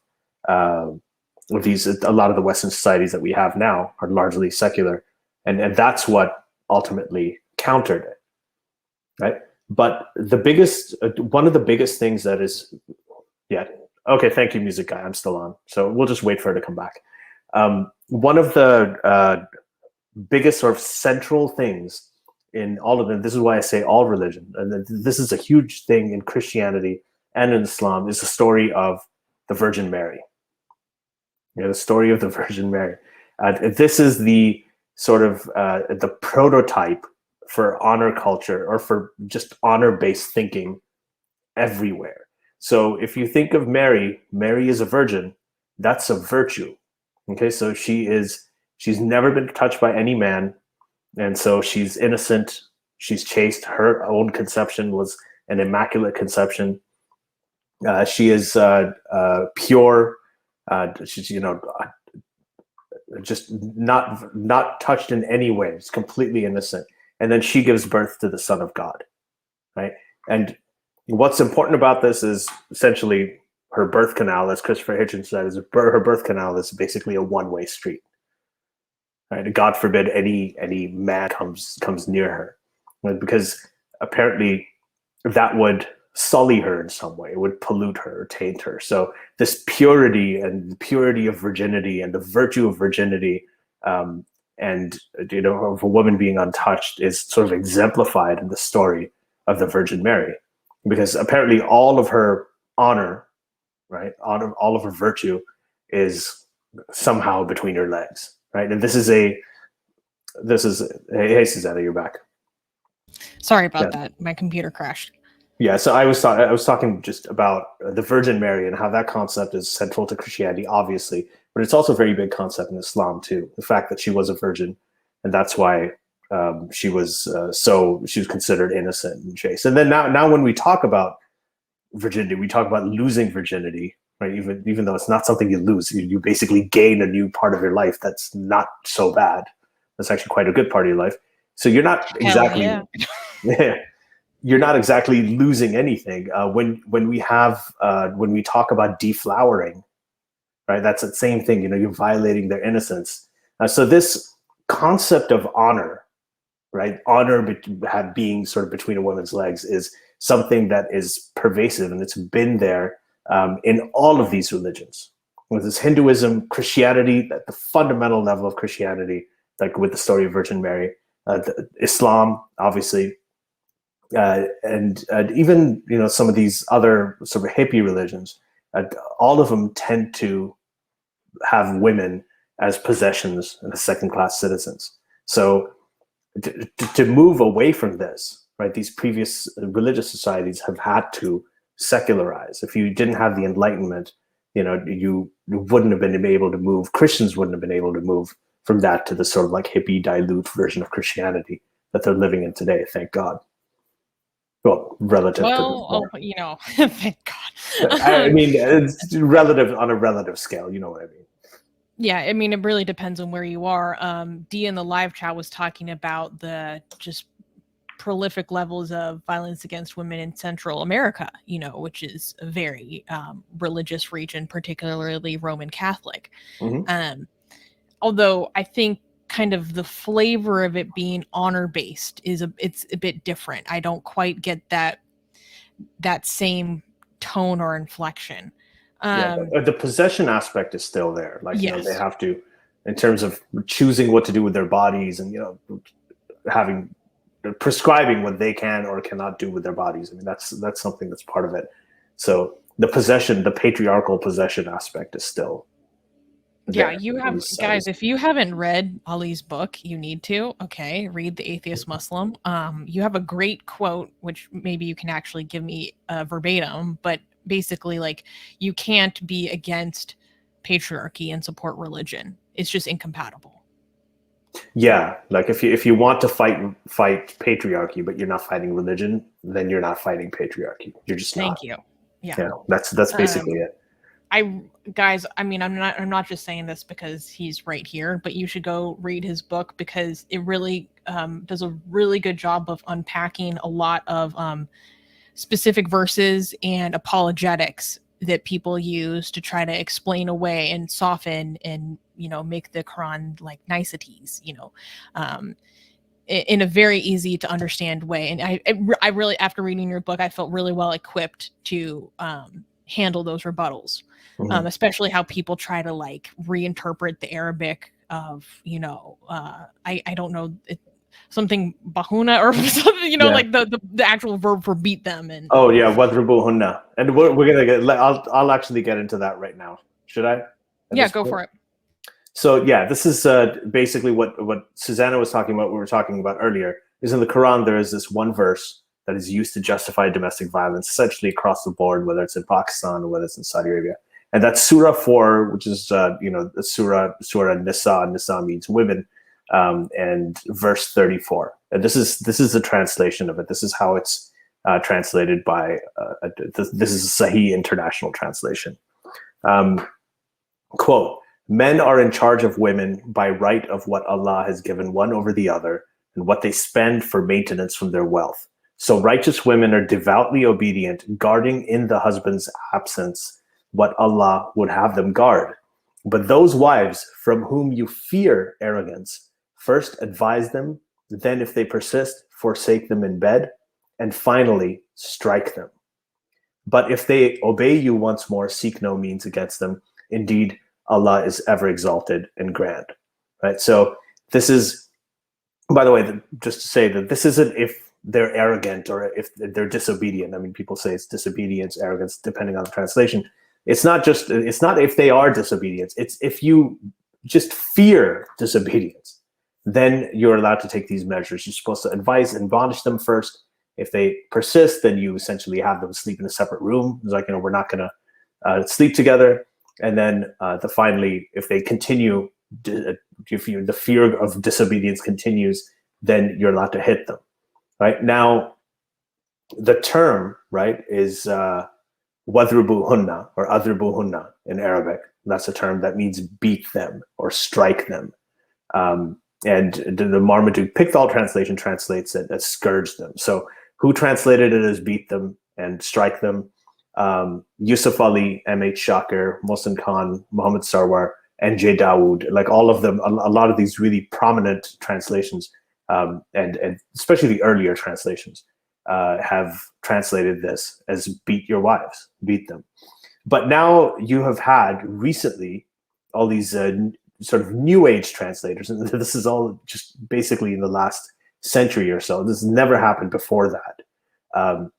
these. A lot of the Western societies that we have now are largely secular, and that's what ultimately countered it. Right, but one of the biggest things that is, okay, thank you, music guy. I'm still on, so we'll just wait for her to come back. One of the biggest sort of central things in all of them, this is why I say all religion, and this is a huge thing in Christianity and in Islam, is the story of the Virgin Mary. The story of the Virgin Mary. This is the sort of the prototype for honor culture, or for just honor-based thinking everywhere. So if you think of Mary is a virgin, that's a virtue. Okay, so she's never been touched by any man, and so she's innocent, she's chaste, her own conception was an immaculate conception. She is pure, she's, just not touched in any way, it's completely innocent. And then she gives birth to the Son of God, right? And what's important about this is essentially her birth canal, as Christopher Hitchens said, her birth canal is basically a one-way street, right? God forbid any man comes near her, right? Because apparently that would sully her in some way. It would pollute her or taint her. So this purity and the purity of virginity and the virtue of virginity, and of a woman being untouched, is sort of exemplified in the story of the Virgin Mary, because apparently all of her honor, right, all of her virtue is somehow between her legs, right? And this is hey Susanna, you're back. Sorry about that. My computer crashed. Yeah, so I was talking just about the Virgin Mary and how that concept is central to Christianity, obviously, but it's also a very big concept in Islam too. The fact that she was a virgin, and that's why she was considered innocent and chaste. And then now when we talk about virginity, we talk about losing virginity, right? Even though it's not something you lose, you basically gain a new part of your life that's not so bad. That's actually quite a good part of your life. So you're not exactly. Yeah. You're not exactly losing anything when we talk about deflowering, right? That's the same thing. You're violating their innocence. So this concept of honor, right? Honor being sort of between a woman's legs is something that is pervasive, and it's been there in all of these religions. With this Hinduism, Christianity, at the fundamental level of Christianity, like with the story of Virgin Mary, Islam, obviously. And even some of these other sort of hippie religions, all of them tend to have women as possessions and as second-class citizens. So to move away from this, right? These previous religious societies have had to secularize. If you didn't have the Enlightenment, you wouldn't have been able to move. Christians wouldn't have been able to move from that to the sort of like hippie, dilute version of Christianity that they're living in today. Thank God. Well, relative. Thank God. I mean, it's relative on a relative scale. You know what I mean? Yeah, I mean, it really depends on where you are. Dee in the live chat was talking about the just prolific levels of violence against women in Central America, which is a very religious region, particularly Roman Catholic. Mm-hmm. Although I think kind of the flavor of it being honor-based it's a bit different. I don't quite get that same tone or inflection. The possession aspect is still there. Like, yes. They have to, in terms of choosing what to do with their bodies and, prescribing what they can or cannot do with their bodies. I mean, that's something that's part of it. So the patriarchal possession aspect is still. Yeah, you have, guys, if you haven't read Ali's book, you need to. Okay, read The Atheist Muslim. You have a great quote, which maybe you can actually give me verbatim, but basically, like, you can't be against patriarchy and support religion. It's just incompatible. Yeah, like if you want to fight patriarchy, but you're not fighting religion, then you're not fighting patriarchy. You're just not. Thank you. Yeah, that's basically it. Guys, I mean, I'm not just saying this because he's right here, but you should go read his book, because it really does a really good job of unpacking a lot of specific verses and apologetics that people use to try to explain away and soften and, you know, make the Quran like niceties, you know, in a very easy to understand way. And I really, after reading your book, I felt really well equipped to handle those rebuttals. Especially how people try to like reinterpret the Arabic of, you know, I don't know, something bahuna or something, you know, like the actual verb for beat them. And wadribuhunna, and we're gonna get. I'll actually get into that right now. Should I? Yeah, go for it. So yeah, this is basically what Susanna was talking about. We were talking about earlier is in the Quran. There is this one verse that is used to justify domestic violence, essentially across the board, whether it's in Pakistan or whether it's in Saudi Arabia. And that's Surah 4, which is, the Surah Nisa. Nisa means women, and verse 34. And this is the translation of it. This is how it's translated by, this is a Sahih international translation. Quote, men are in charge of women by right of what Allah has given one over the other and what they spend for maintenance from their wealth. So righteous women are devoutly obedient, guarding in the husband's absence what Allah would have them guard. But those wives from whom you fear arrogance, first advise them, then if they persist, forsake them in bed, and finally strike them. But if they obey you once more, seek no means against them. Indeed, Allah is ever exalted and grand. Right? So this is, by the way, just to say that this isn't if they're arrogant or if they're disobedient. I mean, people say it's disobedience, arrogance, depending on the translation. It's not if they are disobedient. It's if you just fear disobedience, then you're allowed to take these measures. You're supposed to advise and admonish them first. If they persist, then you essentially have them sleep in a separate room. It's like, we're not going to sleep together. And then finally, if they continue, if the fear of disobedience continues, then you're allowed to hit them. Right now, the term, right, is wadribuhunna or adribuhunna in Arabic. That's a term that means beat them or strike them. And the Marmaduke Pickthall translation translates it as scourge them. So who translated it as beat them and strike them? Yusuf Ali, M.H. Shakir, Mohsen Khan, Muhammad Sarwar, and J. Dawood, like all of them, a lot of these really prominent translations, and especially the earlier translations, have translated this as beat your wives, beat them. But now you have had recently all these sort of new age translators, and this is all just basically in the last century or so. This has never happened before that.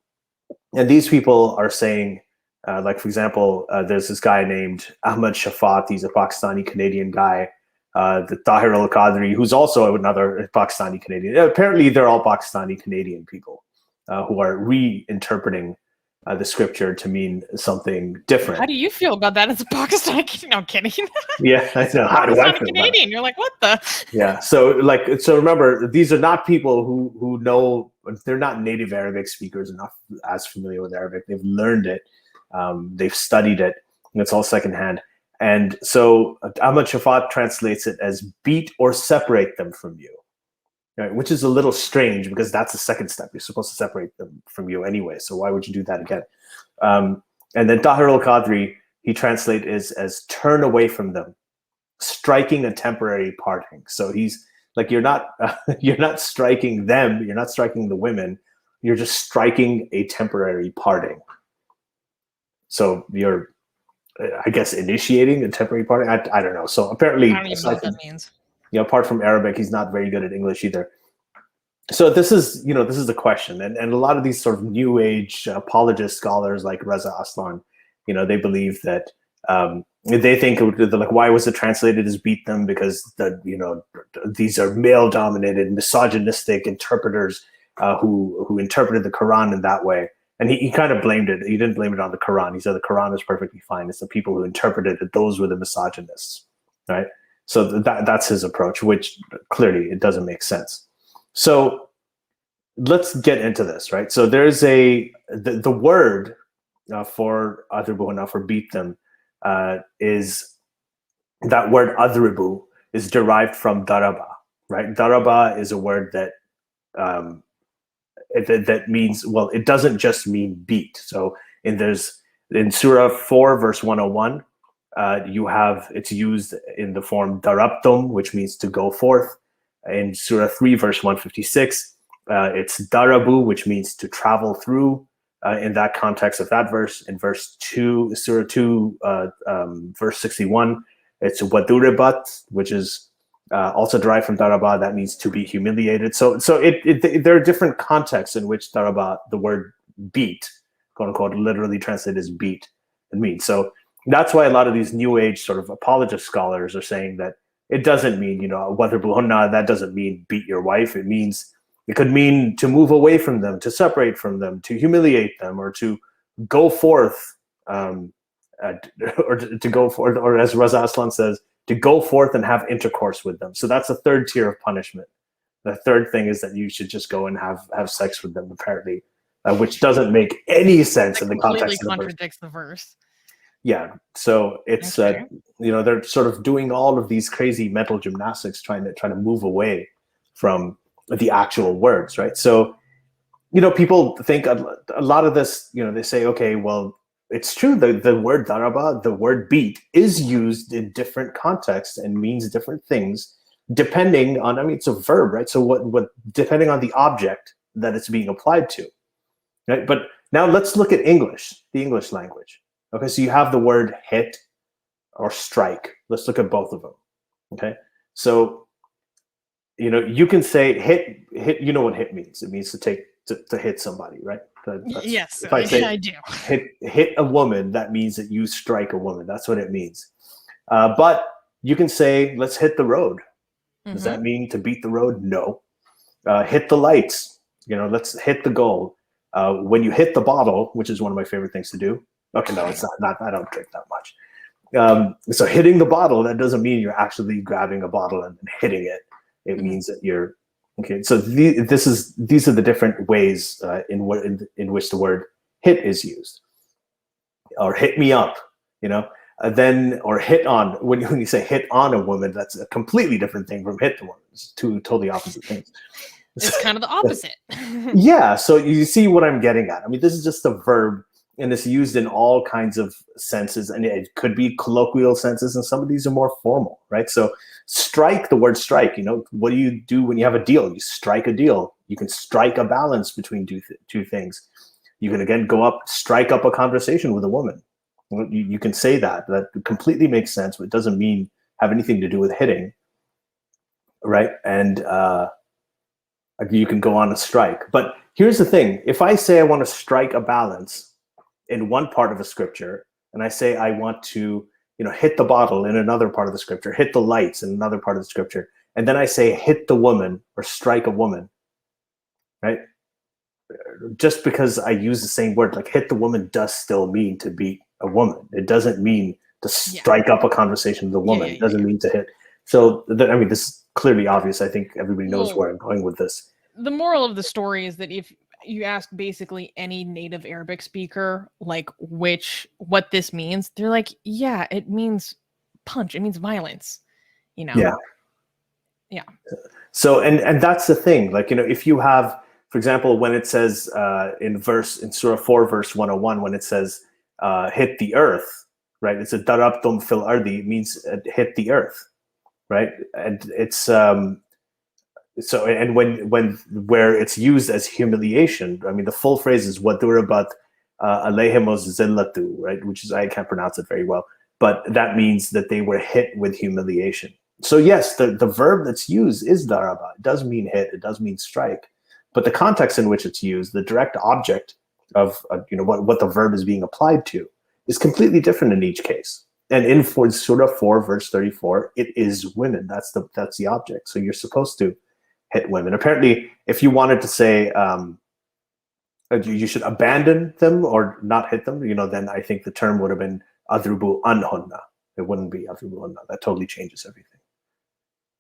And these people are saying, like, for example, there's this guy named Ahmad Shafat. He's a Pakistani Canadian guy. The Tahir al-Qadri, who's also another Pakistani Canadian. Apparently, they're all Pakistani Canadian people who are reinterpreting the scripture to mean something different. How do you feel about that as a Pakistani? No, I'm kidding. Yeah, I know. How do I feel Canadian? You're like, what the? Yeah. So remember, these are not people who know. They're not native Arabic speakers, not as familiar with Arabic. They've learned it. They've studied it. And it's all secondhand. And so Ahmad Shafat translates it as beat or separate them from you, right? Which is a little strange because that's the second step. You're supposed to separate them from you anyway. So why would you do that again? And then Tahir al-Qadri, he translates as turn away from them, striking a temporary parting. So he's like, you're not striking them. You're not striking the women. You're just striking a temporary parting. So you're, I guess, initiating a temporary parting. I don't know. So apparently, I don't even know what that means. Apart from Arabic, he's not very good at English either. So this is the question, and a lot of these sort of new age apologist scholars like Reza Aslan They believe that they think like, why was it translated as beat them? Because these are male-dominated, misogynistic interpreters who interpreted the Quran in that way. And he kind of blamed it. He didn't blame it on the Quran. He said the Quran is perfectly fine. It's the people who interpreted it. Those were the misogynists, right? So that's his approach, which clearly it doesn't make sense. So let's get into this, right? So there's the word for adribu, for beat them, is that word adribu is derived from daraba, right? Daraba is a word that that means, well, it doesn't just mean beat. So in Surah 4, verse 101, it's used in the form darabtum, which means to go forth. In Surah 3, verse 156, it's darabu, which means to travel through. In that context of that verse, in verse 2, Surah 2, verse 61, it's waduribat, which is also derived from daraba. That means to be humiliated. So there are different contexts in which daraba, the word beat, quote unquote, literally translated as beat, it means. So that's why a lot of these New Age sort of apologist scholars are saying that it doesn't mean, wadribuhunna, that doesn't mean beat your wife. It could mean to move away from them, to separate from them, to humiliate them, or to go forth, or to go forth, or as Raza Aslan says, to go forth and have intercourse with them. So that's a third tier of punishment. The third thing is that you should just go and have sex with them, apparently, which doesn't make any sense in the context of the verse. Contradicts the verse. Yeah, so it's they're sort of doing all of these crazy mental gymnastics, trying to move away from the actual words, right? So people think a lot of this, they say, okay, well, it's true that the word daraba, the word beat, is used in different contexts and means different things depending on, it's a verb, right? So what depending on the object that it's being applied to, right? But now let's look at English, the English language. Okay, so you have the word hit or strike. Let's look at both of them. Okay, so you can say hit. You know what hit means? It means to hit somebody, right? Yes, if I say I do. Hit a woman, that means that you strike a woman. That's what it means. But you can say, let's hit the road. Mm-hmm. Does that mean to beat the road? No. Hit the lights. Let's hit the goal. When you hit the bottle, which is one of my favorite things to do. Okay, no, it's not. I don't drink that much. So hitting the bottle, that doesn't mean you're actually grabbing a bottle and hitting it. It mm-hmm. means that you're okay. So these are the different ways in which the word hit is used, or hit me up. Or hit on. When you say hit on a woman, that's a completely different thing from hit the woman. It's two totally opposite things. It's kind of the opposite. Yeah. So you see what I'm getting at. This is just a verb. And it's used in all kinds of senses, and it could be colloquial senses, and some of these are more formal, right? So strike, the word strike, what do you do when you have a deal? You strike a deal. You can strike a balance between two things. You can, again, strike up a conversation with a woman. You can say that. That completely makes sense, but it doesn't have anything to do with hitting, right? And you can go on a strike. But here's the thing. If I say I want to strike a balance in one part of a scripture, and I say I want to, hit the bottle in another part of the scripture, hit the lights in another part of the scripture, and then I say hit the woman or strike a woman, right? Just because I use the same word, like hit the woman does still mean to beat a woman. It doesn't mean to strike up a conversation with a woman. It doesn't mean to hit. So, this is clearly obvious. I think everybody knows where I'm going with this. The moral of the story is that if you ask basically any native Arabic speaker, like what this means, they're like, yeah, it means punch. It means violence, Yeah. Yeah. So, and that's the thing, like, if you have, for example, when it says in Surah 4, verse 101, when it says hit the earth, right? It's a darabtum fil ardi, it means hit the earth, right? And it's, so, and where it's used as humiliation, the full phrase is wadurabat alayhimos zillatu, right? Which is, I can't pronounce it very well, but that means that they were hit with humiliation. So yes, the verb that's used is daraba. It does mean hit. It does mean strike. But the context in which it's used, the direct object of what the verb is being applied to, is completely different in each case. And in Surah 4, verse 34, it is women. That's the object. So you're supposed to hit women. Apparently, if you wanted to say you should abandon them or not hit them, then I think the term would have been adrubu anhunna. It wouldn't be adrubu anhunna. That totally changes everything.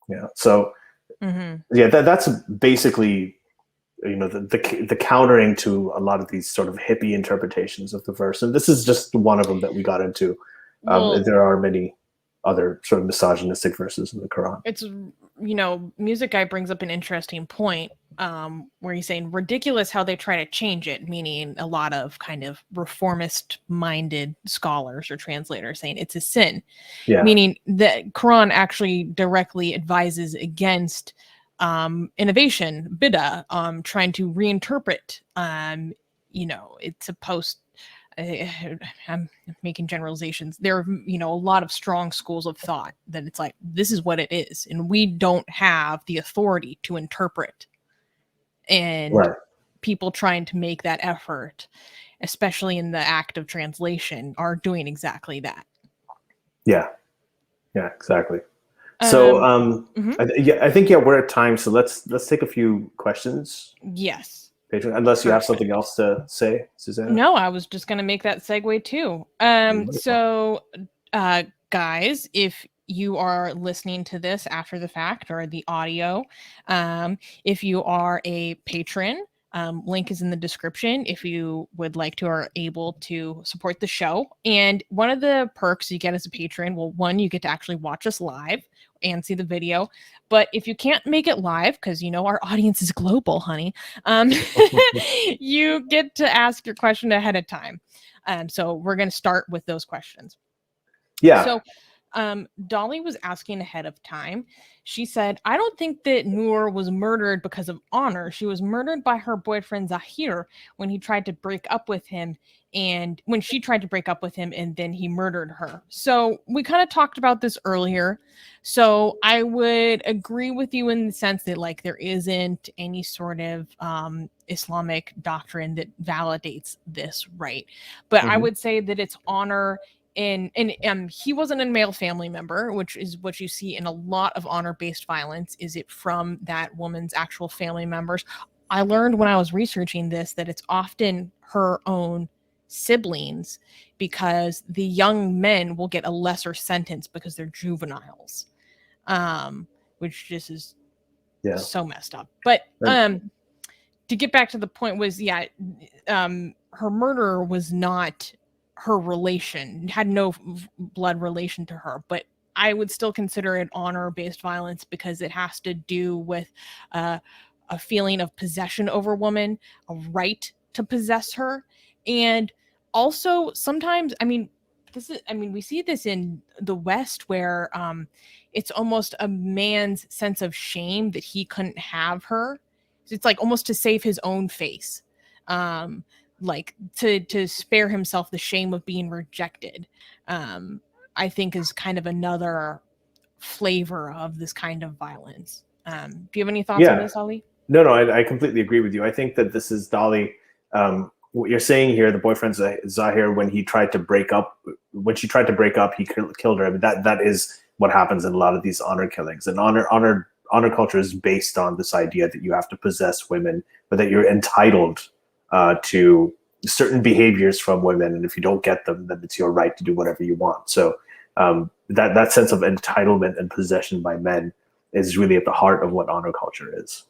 Yeah. So that's basically the countering to a lot of these sort of hippie interpretations of the verse, and this is just one of them that we got into. There are many other sort of misogynistic verses in the Quran. It's Music Guy brings up an interesting point where he's saying ridiculous how they try to change it, meaning a lot of kind of reformist minded scholars or translators saying it's a sin, meaning the Quran actually directly advises against innovation, bid'ah, trying to reinterpret. It's supposed. I'm making generalizations. There are, a lot of strong schools of thought that it's like, this is what it is. And we don't have the authority to interpret. And people trying to make that effort, especially in the act of translation, are doing exactly that. Yeah, exactly. So, I think we're at time. So let's take a few questions. Yes. Unless you have something else to say, Susanna? No, I was just going to make that segue too. Guys, if you are listening to this after the fact or the audio, if you are a patron, link is in the description if you would like to or able to support the show. And one of the perks you get as a patron, well, one, you get to actually watch us live and see the video. But if you can't make it live, because our audience is global, honey, you get to ask your question ahead of time. So we're going to start with those questions. Yeah. So Dolly was asking ahead of time. She said, I don't think that Noor was murdered because of honor. She was murdered by her boyfriend Zahir when he tried to break up with him, and when she tried to break up with him, and then he murdered her. So we kind of talked about this earlier. So I would agree with you in the sense that there isn't any sort of Islamic doctrine that validates this, right? But I would say that it's honor. And he wasn't a male family member, which is what you see in a lot of honor-based violence. Is it from that woman's actual family members? I learned when I was researching this that it's often her own siblings, because the young men will get a lesser sentence because they're juveniles, which just is so messed up. But to get back to the point was, her murder was not her relation, had no blood relation to her, but I would still consider it honor-based violence because it has to do with a feeling of possession over woman, a right to possess her. And also sometimes, we see this in the West where it's almost a man's sense of shame that he couldn't have her. It's like almost to save his own face. To spare himself the shame of being rejected, I think is kind of another flavor of this kind of violence. Do you have any thoughts on this, Ali? No, I completely agree with you. I think that this is Dolly. What you're saying here, the boyfriend Zahir, when she tried to break up, he killed her. That is what happens in a lot of these honor killings. And honor culture is based on this idea that you have to possess women, but that you're entitled to certain behaviors from women, and if you don't get them, then it's your right to do whatever you want. So that sense of entitlement and possession by men is really at the heart of what honor culture is.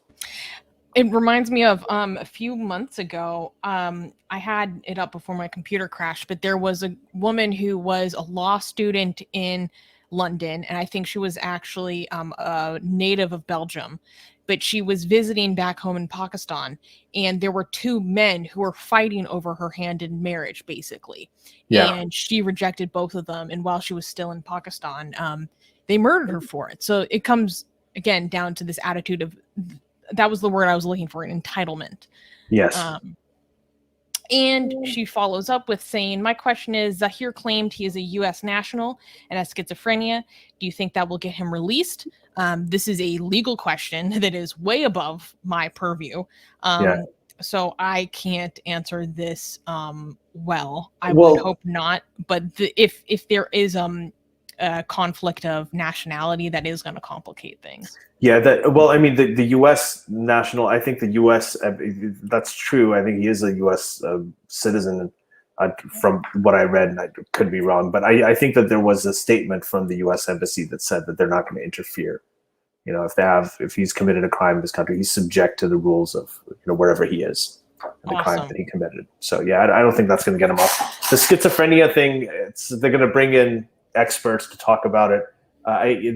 It reminds me of a few months ago, I had it up before my computer crashed, but there was a woman who was a law student in London, and I think she was actually a native of Belgium, but she was visiting back home in Pakistan, and there were two men who were fighting over her hand in marriage, basically. And she rejected both of them, and while she was still in Pakistan, they murdered her for it. So it comes, again, down to this attitude of, that was the word I was looking for, an entitlement. Yes. And she follows up with saying, my question is, Zahir claimed he is a U.S. national and has schizophrenia. Do you think that will get him released? This is a legal question that is way above my purview. So I can't answer this well. I would hope not. But if there is a conflict of nationality, that is going to complicate things. Yeah, the U.S. national, I think the U.S., that's true. I think he is a U.S. Citizen from what I read, and I could be wrong. But I think that there was a statement from the U.S. Embassy that said that they're not going to interfere. If he's committed a crime in this country, he's subject to the rules of wherever he is, and the crime that he committed. So yeah, I don't think that's going to get him off. The schizophrenia thing, they're going to bring in experts to talk about it.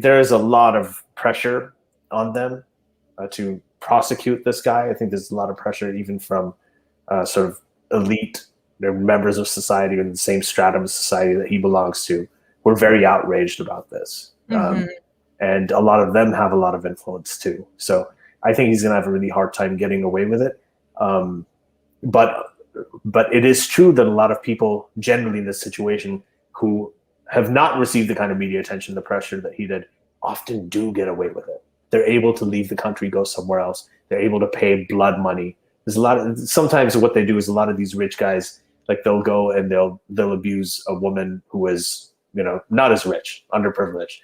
There is a lot of pressure on them to prosecute this guy. I think there's a lot of pressure even from sort of elite members of society in the same stratum of society that he belongs to. We're very outraged about this. And a lot of them have a lot of influence too. So I think he's going to have a really hard time getting away with it. But it is true that a lot of people generally in this situation who have not received the kind of media attention, the pressure that he did, often do get away with it. They're able to leave the country, go somewhere else. They're able to pay blood money. Sometimes what they do is a lot of these rich guys, like they'll go and they'll abuse a woman who is, not as rich, underprivileged.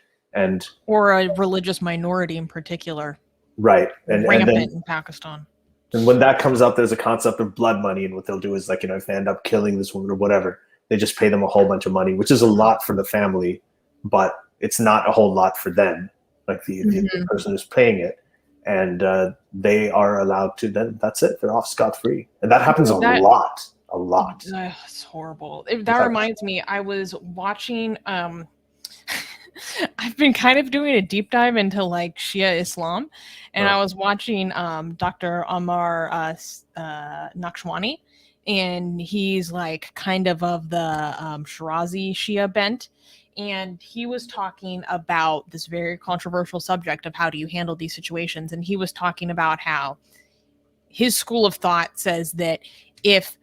Or a religious minority in particular. Right. Rampant in Pakistan. And when that comes up, there's a concept of blood money. And what they'll do is if they end up killing this woman or whatever, they just pay them a whole bunch of money, which is a lot for the family, but it's not a whole lot for them, like the person who's paying it. And they are allowed to, then that's it. They're off scot-free. And that happens a lot. It's horrible. That reminds me, I was watching... I've been kind of doing a deep dive into Shia Islam, and I was watching Dr. Ammar Nakshwani, and he's kind of the Shirazi Shia bent, and he was talking about this very controversial subject of how do you handle these situations, and he was talking about how his school of thought says that if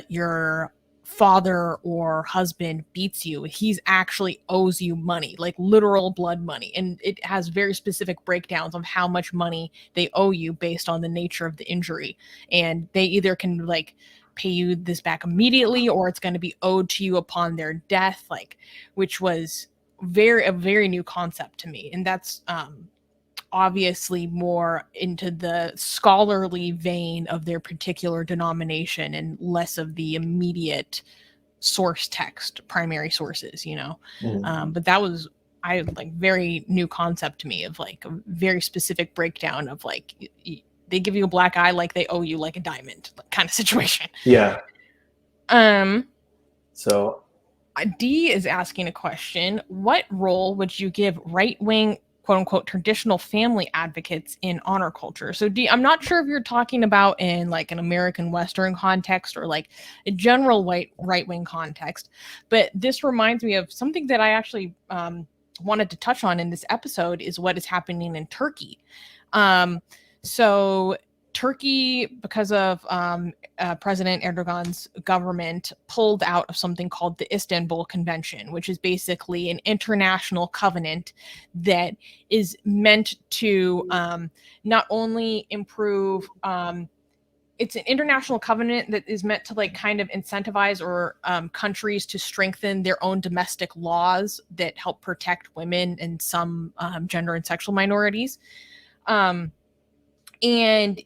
your father or husband beats you, he's actually owes you money, literal blood money, and it has very specific breakdowns of how much money they owe you based on the nature of the injury, and they either can pay you this back immediately or it's going to be owed to you upon their death, which was a very new concept to me. And that's obviously more into the scholarly vein of their particular denomination and less of the immediate source text, primary sources, but that was very new concept to me of a very specific breakdown of they give you a black eye like they owe you a diamond kind of situation. Yeah. So D is asking a question: what role would you give right-wing quote unquote traditional family advocates in honor culture? So D, I'm not sure if you're talking about in an American Western context or a general right-wing context, but this reminds me of something that I actually wanted to touch on in this episode is what is happening in Turkey. So Turkey, because of President Erdogan's government, pulled out of something called the Istanbul Convention, which is basically an international covenant that is meant to not only improve it's an international covenant that is meant to kind of incentivize or countries to strengthen their own domestic laws that help protect women and some gender and sexual minorities. And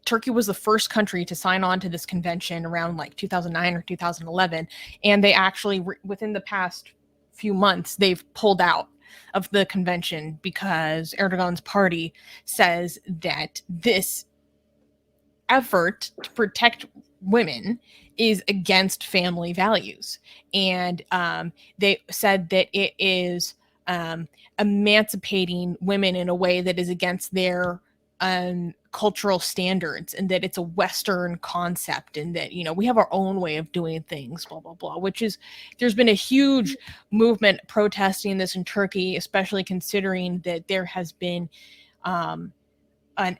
Turkey was the first country to sign on to this convention around 2009 or 2011. And they actually, within the past few months, they've pulled out of the convention because Erdogan's party says that this effort to protect women is against family values. And they said that it is emancipating women in a way that is against their cultural standards, and that it's a Western concept, and that we have our own way of doing things, blah blah blah. Which is, there's been a huge movement protesting this in Turkey, especially considering that there has been an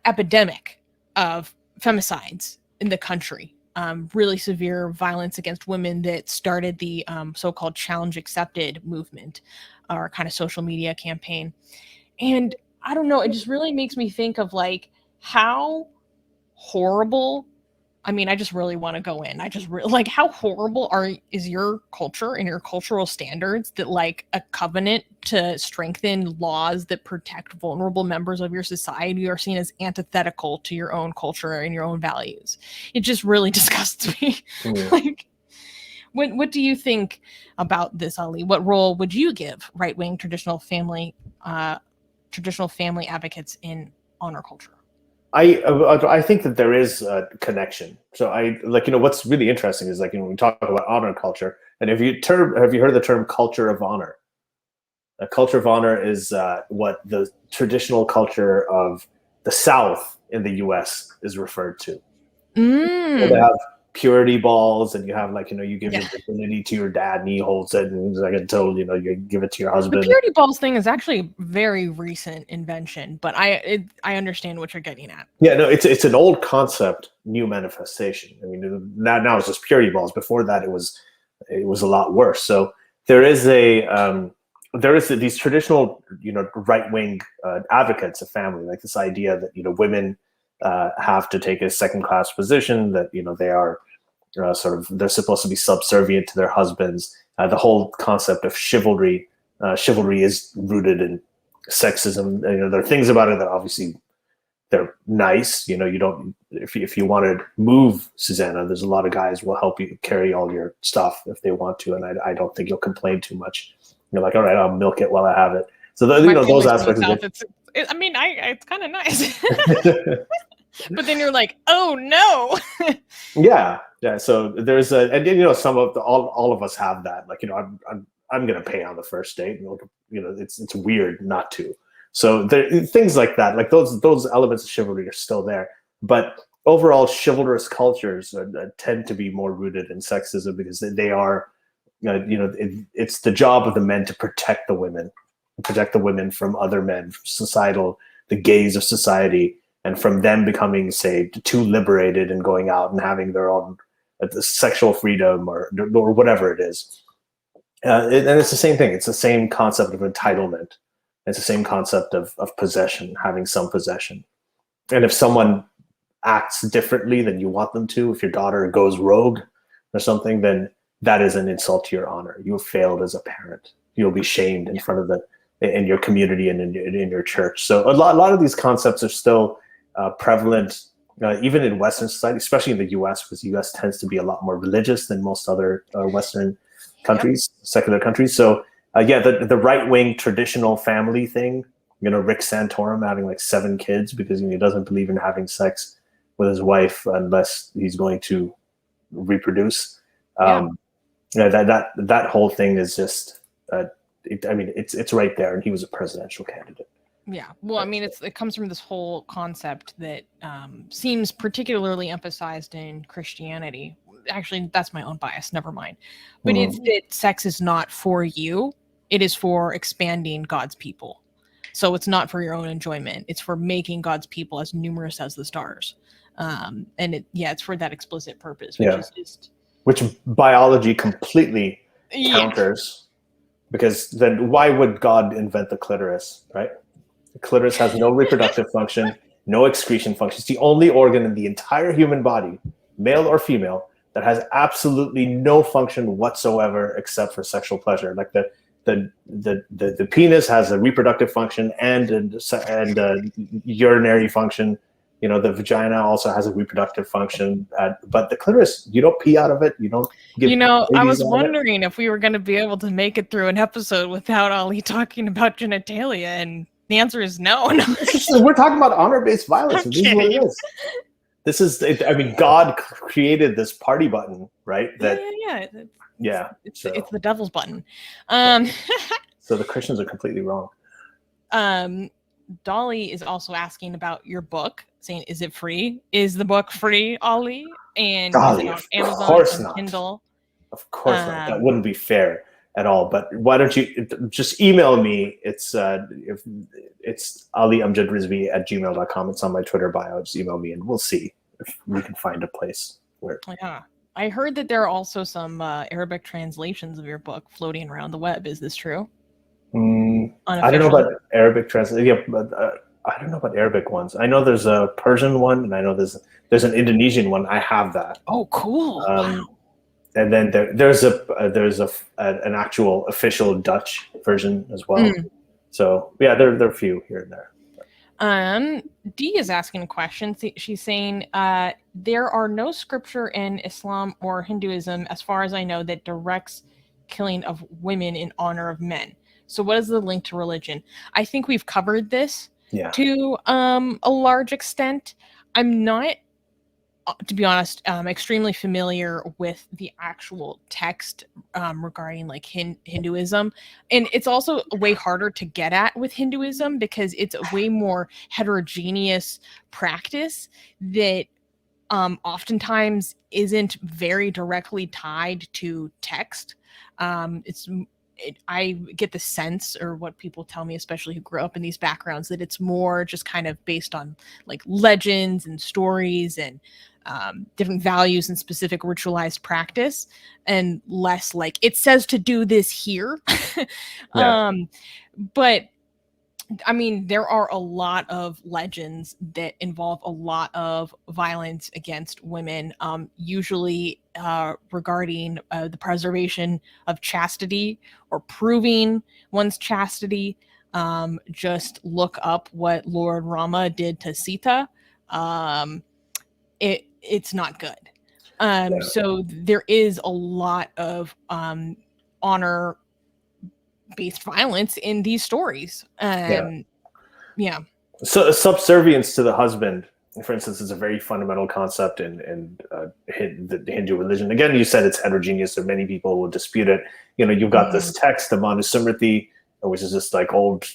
epidemic of femicides in the country, really severe violence against women that started the so-called Challenge Accepted movement, or kind of social media campaign. And I don't know, it just really makes me think of how horrible I mean, I just really want to go in. I just like, how horrible is your culture and your cultural standards that like a covenant to strengthen laws that protect vulnerable members of your society are seen as antithetical to your own culture and your own values. It just really disgusts me. Like, what do you think about this, Ali? What role would you give right-wing traditional family advocates in honor culture? I think that there is a connection. So what's really interesting is when we talk about honor culture, and have you heard the term culture of honor? A culture of honor is what the traditional culture of the South in the U.S. is referred to. So they have purity balls, and you have you give your virginity to your dad, and he holds it, and until you give it to your husband. The purity balls thing is actually a very recent invention, but I understand what you're getting at. Yeah, no, it's an old concept, new manifestation. I mean, now it's just purity balls. Before that, it was a lot worse. So there is these traditional right wing advocates of family, like this idea that women have to take a second class position, that they are they're supposed to be subservient to their husbands. The whole concept of chivalry is rooted in sexism. There are things about it that obviously they're nice. You don't, if you want to move, Susanna, there's a lot of guys who will help you carry all your stuff if they want to, and I don't think you'll complain too much. You're like, all right, I'll milk it while I have it. So those aspects of it. It's kind of nice. But then you're like, oh no. yeah. So there's some of all of us have that. I'm gonna pay on the first date. It's weird not to. So things like that, like those elements of chivalry are still there. But overall, chivalrous cultures tend to be more rooted in sexism because they are, it's the job of the men to protect the women from other men, from the gaze of society, and from them becoming, say, too liberated and going out and having their own sexual freedom or whatever it is. And it's the same thing. It's the same concept of entitlement. It's the same concept of possession, having some possession. And if someone acts differently than you want them to, if your daughter goes rogue or something, then that is an insult to your honor. You have failed as a parent. You'll be shamed in front of in your community and in your church. So a lot of these concepts are still prevalent, even in Western society, especially in the U.S., because the U.S. tends to be a lot more religious than most other Western countries, secular countries. So the right-wing traditional family thing, Rick Santorum having like 7 kids because he doesn't believe in having sex with his wife unless he's going to reproduce. That whole thing is just, it's right there, and he was a presidential candidate. Yeah, well, I mean, it comes from this whole concept that seems particularly emphasized in Christianity. Actually, that's my own bias, never mind. But it's that sex is not for you. It is for expanding God's people. So it's not for your own enjoyment. It's for making God's people as numerous as the stars. And it's for that explicit purpose, which is just... Which biology completely counters. Because then why would God invent the clitoris, right? The clitoris has no reproductive function, no excretion function. It's the only organ in the entire human body, male or female, that has absolutely no function whatsoever except for sexual pleasure. Like the penis has a reproductive function and urinary function. The vagina also has a reproductive function, but the clitoris, you don't pee out of it. You don't give. I was wondering if we were going to be able to make it through an episode without Ali talking about genitalia, and the answer is no. We're talking about honor-based violence. This is what it is. This is, God created this party button, right? It's the devil's button. So the Christians are completely wrong. Dolly is also asking about your book, saying, is it free? Is the book free, Ali? And Dolly, is it on Amazon and Kindle? Of course not. That wouldn't be fair at all. But why don't you just email me? It's aliamjadrizvi@gmail.com. It's on my Twitter bio. Just email me and we'll see if we can find a place where. Yeah. I heard that there are also some Arabic translations of your book floating around the web. Is this true? I don't know about Arabic translation. Yeah, but I don't know about Arabic ones. I know there's a Persian one, and I know there's an Indonesian one. I have that. Oh, cool! Wow. And then there's an actual official Dutch version as well. So yeah, there are a few here and there. Dee is asking a question. She's saying there are no scripture in Islam or Hinduism, as far as I know, that directs killing of women in honor of men. So what is the link to religion? I think we've covered this to a large extent. I'm not, to be honest, extremely familiar with the actual text regarding like Hinduism. And it's also way harder to get at with Hinduism because it's a way more heterogeneous practice that oftentimes isn't very directly tied to text. I get the sense, or what people tell me, especially who grew up in these backgrounds, that it's more just kind of based on like legends and stories and different values and specific ritualized practice, and less like it says to do this here. But I mean, there are a lot of legends that involve a lot of violence against women, usually regarding the preservation of chastity or proving one's chastity. Just look up what Lord Rama did to Sita. It's not good. So there is a lot of honor based violence in these stories. So subservience to the husband, for instance, is a very fundamental concept in the Hindu religion. Again, you said it's heterogeneous, so many people will dispute it. You've got this text, the Manusmriti, which is just like old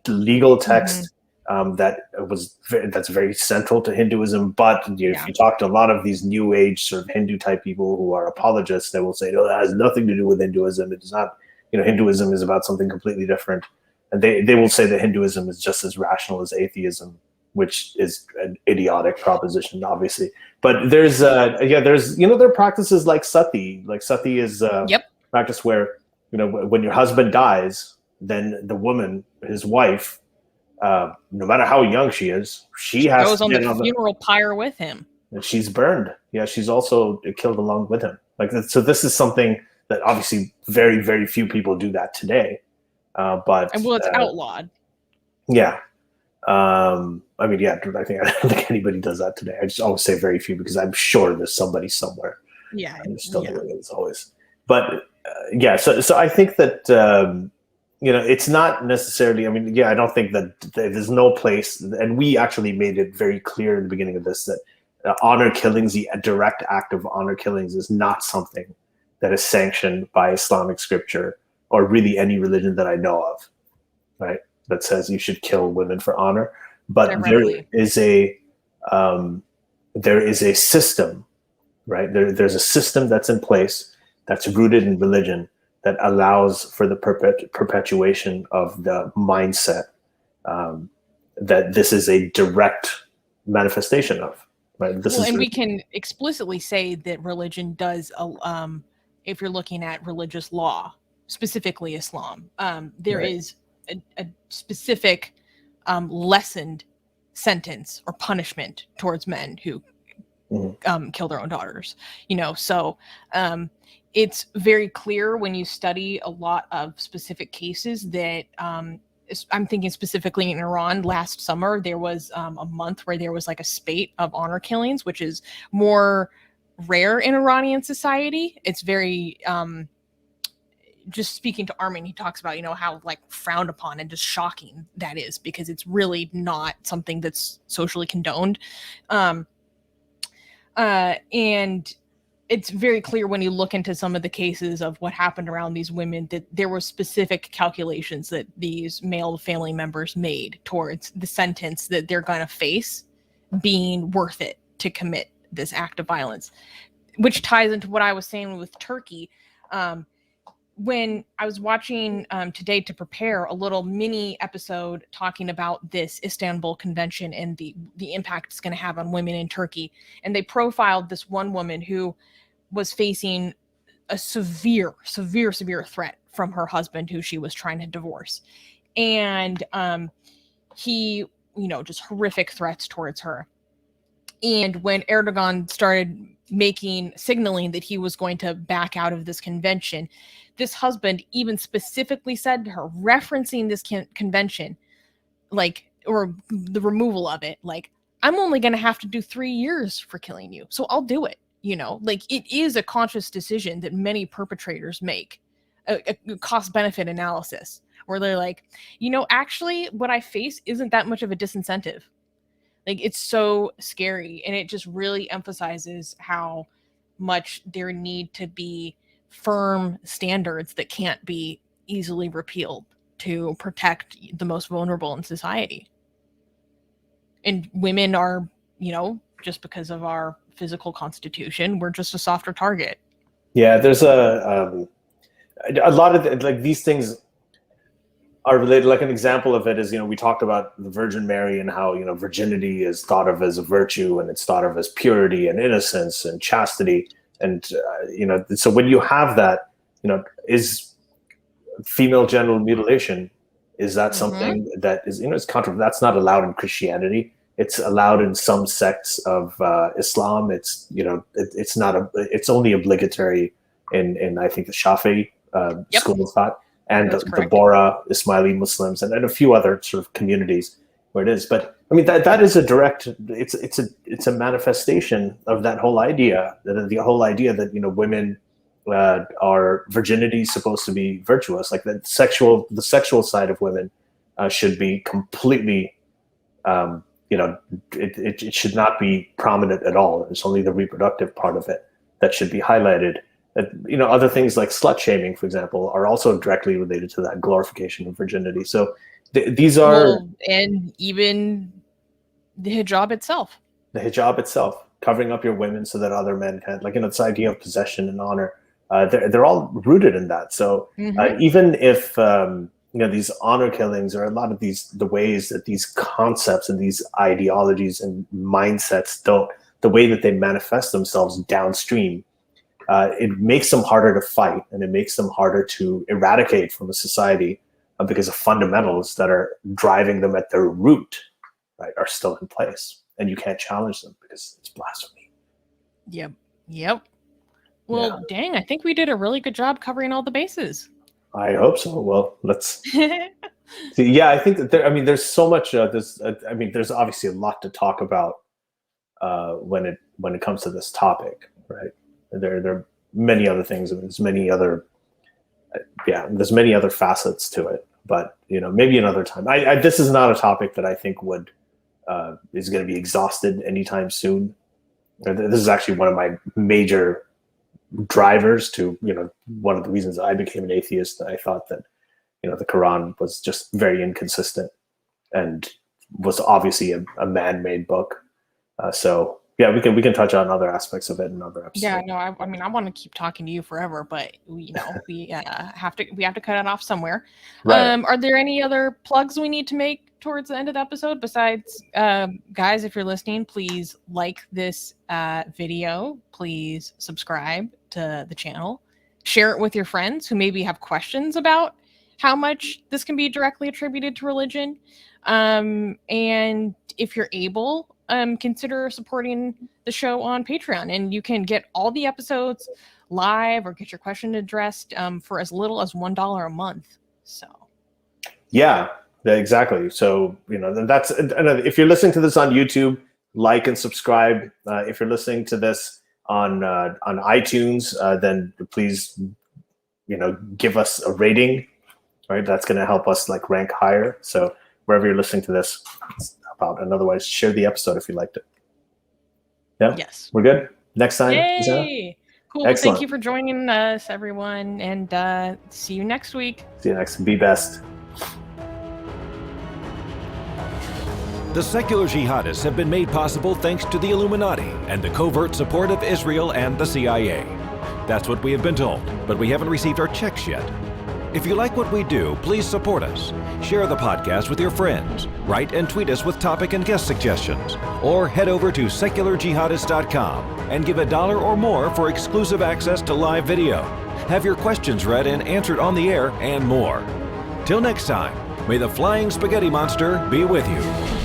legal text that's very central to Hinduism. But if you talk to a lot of these New Age sort of Hindu type people who are apologists, they will say, "No, that has nothing to do with Hinduism. It is not." Hinduism is about something completely different. And they will say that Hinduism is just as rational as atheism, which is an idiotic proposition, obviously. But there's there are practices like sati. Like sati is a practice where, when your husband dies, then the woman, his wife, no matter how young she is, she has goes on the funeral pyre with him. And she's burned. Yeah, she's also killed along with him. So this is something that obviously very, very few people do that today. But it's outlawed. Yeah. I don't think anybody does that today. I just always say very few because I'm sure there's somebody somewhere. Yeah. And still doing it as always. But so I think that it's not necessarily. I don't think that there's no place, and we actually made it very clear in the beginning of this that honor killings, the direct act of honor killings, is not something that is sanctioned by Islamic scripture or really any religion that I know of, right? That says you should kill women for honor. But there is a system, right? There's a system that's in place that's rooted in religion that allows for the perpetuation of the mindset that this is a direct manifestation of, right? We can explicitly say that religion does if you're looking at religious law, specifically Islam, there is a specific lessened sentence or punishment towards men who kill their own daughters. So it's very clear when you study a lot of specific cases that I'm thinking specifically in Iran last summer, there was a month where there was like a spate of honor killings, which is more rare in Iranian society. It's very just speaking to Armin, he talks about how like frowned upon and just shocking that is, because it's really not something that's socially condoned, and it's very clear when you look into some of the cases of what happened around these women that there were specific calculations that these male family members made towards the sentence that they're going to face being worth it to commit this act of violence, which ties into what I was saying with Turkey. When I was watching today to prepare a little mini episode talking about this Istanbul Convention and the impact it's going to have on women in Turkey, and they profiled this one woman who was facing a severe threat from her husband, who she was trying to divorce. And he just horrific threats towards her. And when Erdogan started signaling that he was going to back out of this convention, this husband even specifically said to her, referencing this convention, or the removal of it, I'm only going to have to do 3 years for killing you, so I'll do it. It is a conscious decision that many perpetrators make, a cost-benefit analysis, where they're like, actually, what I face isn't that much of a disincentive. It's so scary, and it just really emphasizes how much there need to be firm standards that can't be easily repealed to protect the most vulnerable in society. And women are, just because of our physical constitution, we're just a softer target. Yeah, there's a lot of these things are related. Like an example of it is, we talked about the Virgin Mary and how, virginity is thought of as a virtue, and it's thought of as purity and innocence and chastity. And, so when you have that, is female genital mutilation, is that something that is, it's that's not allowed in Christianity. It's allowed in some sects of Islam. It's, it's only obligatory in I think the Shafi'i school of thought, and the Bora Ismaili Muslims, and a few other sort of communities where it is. But I mean, that is a direct, it's a manifestation of that whole idea, the whole idea that, virginity is supposed to be virtuous, like the sexual side of women should be completely, it should not be prominent at all. It's only the reproductive part of it that should be highlighted. Other things like slut shaming, for example, are also directly related to that glorification of virginity. So these are, and even the hijab itself. The hijab itself, covering up your women so that other men can't, this idea of possession and honor, they're all rooted in that. So even if these honor killings, or a lot of the ways that these concepts and these ideologies and mindsets the way that they manifest themselves downstream, it makes them harder to fight, and it makes them harder to eradicate from a society, because of fundamentals that are driving them at their root, right, are still in place, and you can't challenge them because it's blasphemy. Yep. Well, dang, I think we did a really good job covering all the bases. I hope so. Well, let's see. Yeah, I think that there's so much. There's obviously a lot to talk about when it comes to this topic, right? There are many other things, and there's many other facets to it. But maybe another time. This is not a topic that I think is going to be exhausted anytime soon. This is actually one of my major drivers to one of the reasons I became an atheist. I thought that the Quran was just very inconsistent and was obviously a man-made book. So yeah, we can touch on other aspects of it in other episodes. Yeah, no, I want to keep talking to you forever, but we have to cut it off somewhere. Right. Are there any other plugs we need to make towards the end of the episode? Besides, guys, if you're listening, please like this video. Please subscribe to the channel. Share it with your friends who maybe have questions about how much this can be directly attributed to religion. And if you're able, consider supporting the show on Patreon, and you can get all the episodes live or get your question addressed for as little as $1 a month. So yeah, exactly. So that's, if you're listening to this on YouTube, like and subscribe. If you're listening to this on iTunes, then please give us a rating, right? That's going to help us rank higher. So wherever you're listening to this and otherwise share the episode if you liked it. Yeah. Yes. We're good. Next time. Yay! Cool. Excellent. Thank you for joining us, everyone, and see you next week. See you next. Be best. The Secular Jihadists have been made possible thanks to the Illuminati and the covert support of Israel and the CIA. That's what we have been told, but we haven't received our checks yet. If you like what we do, please support us. Share the podcast with your friends. Write and tweet us with topic and guest suggestions. Or head over to secularjihadists.com and give $1 or more for exclusive access to live video. Have your questions read and answered on the air, and more. Till next time, may the flying spaghetti monster be with you.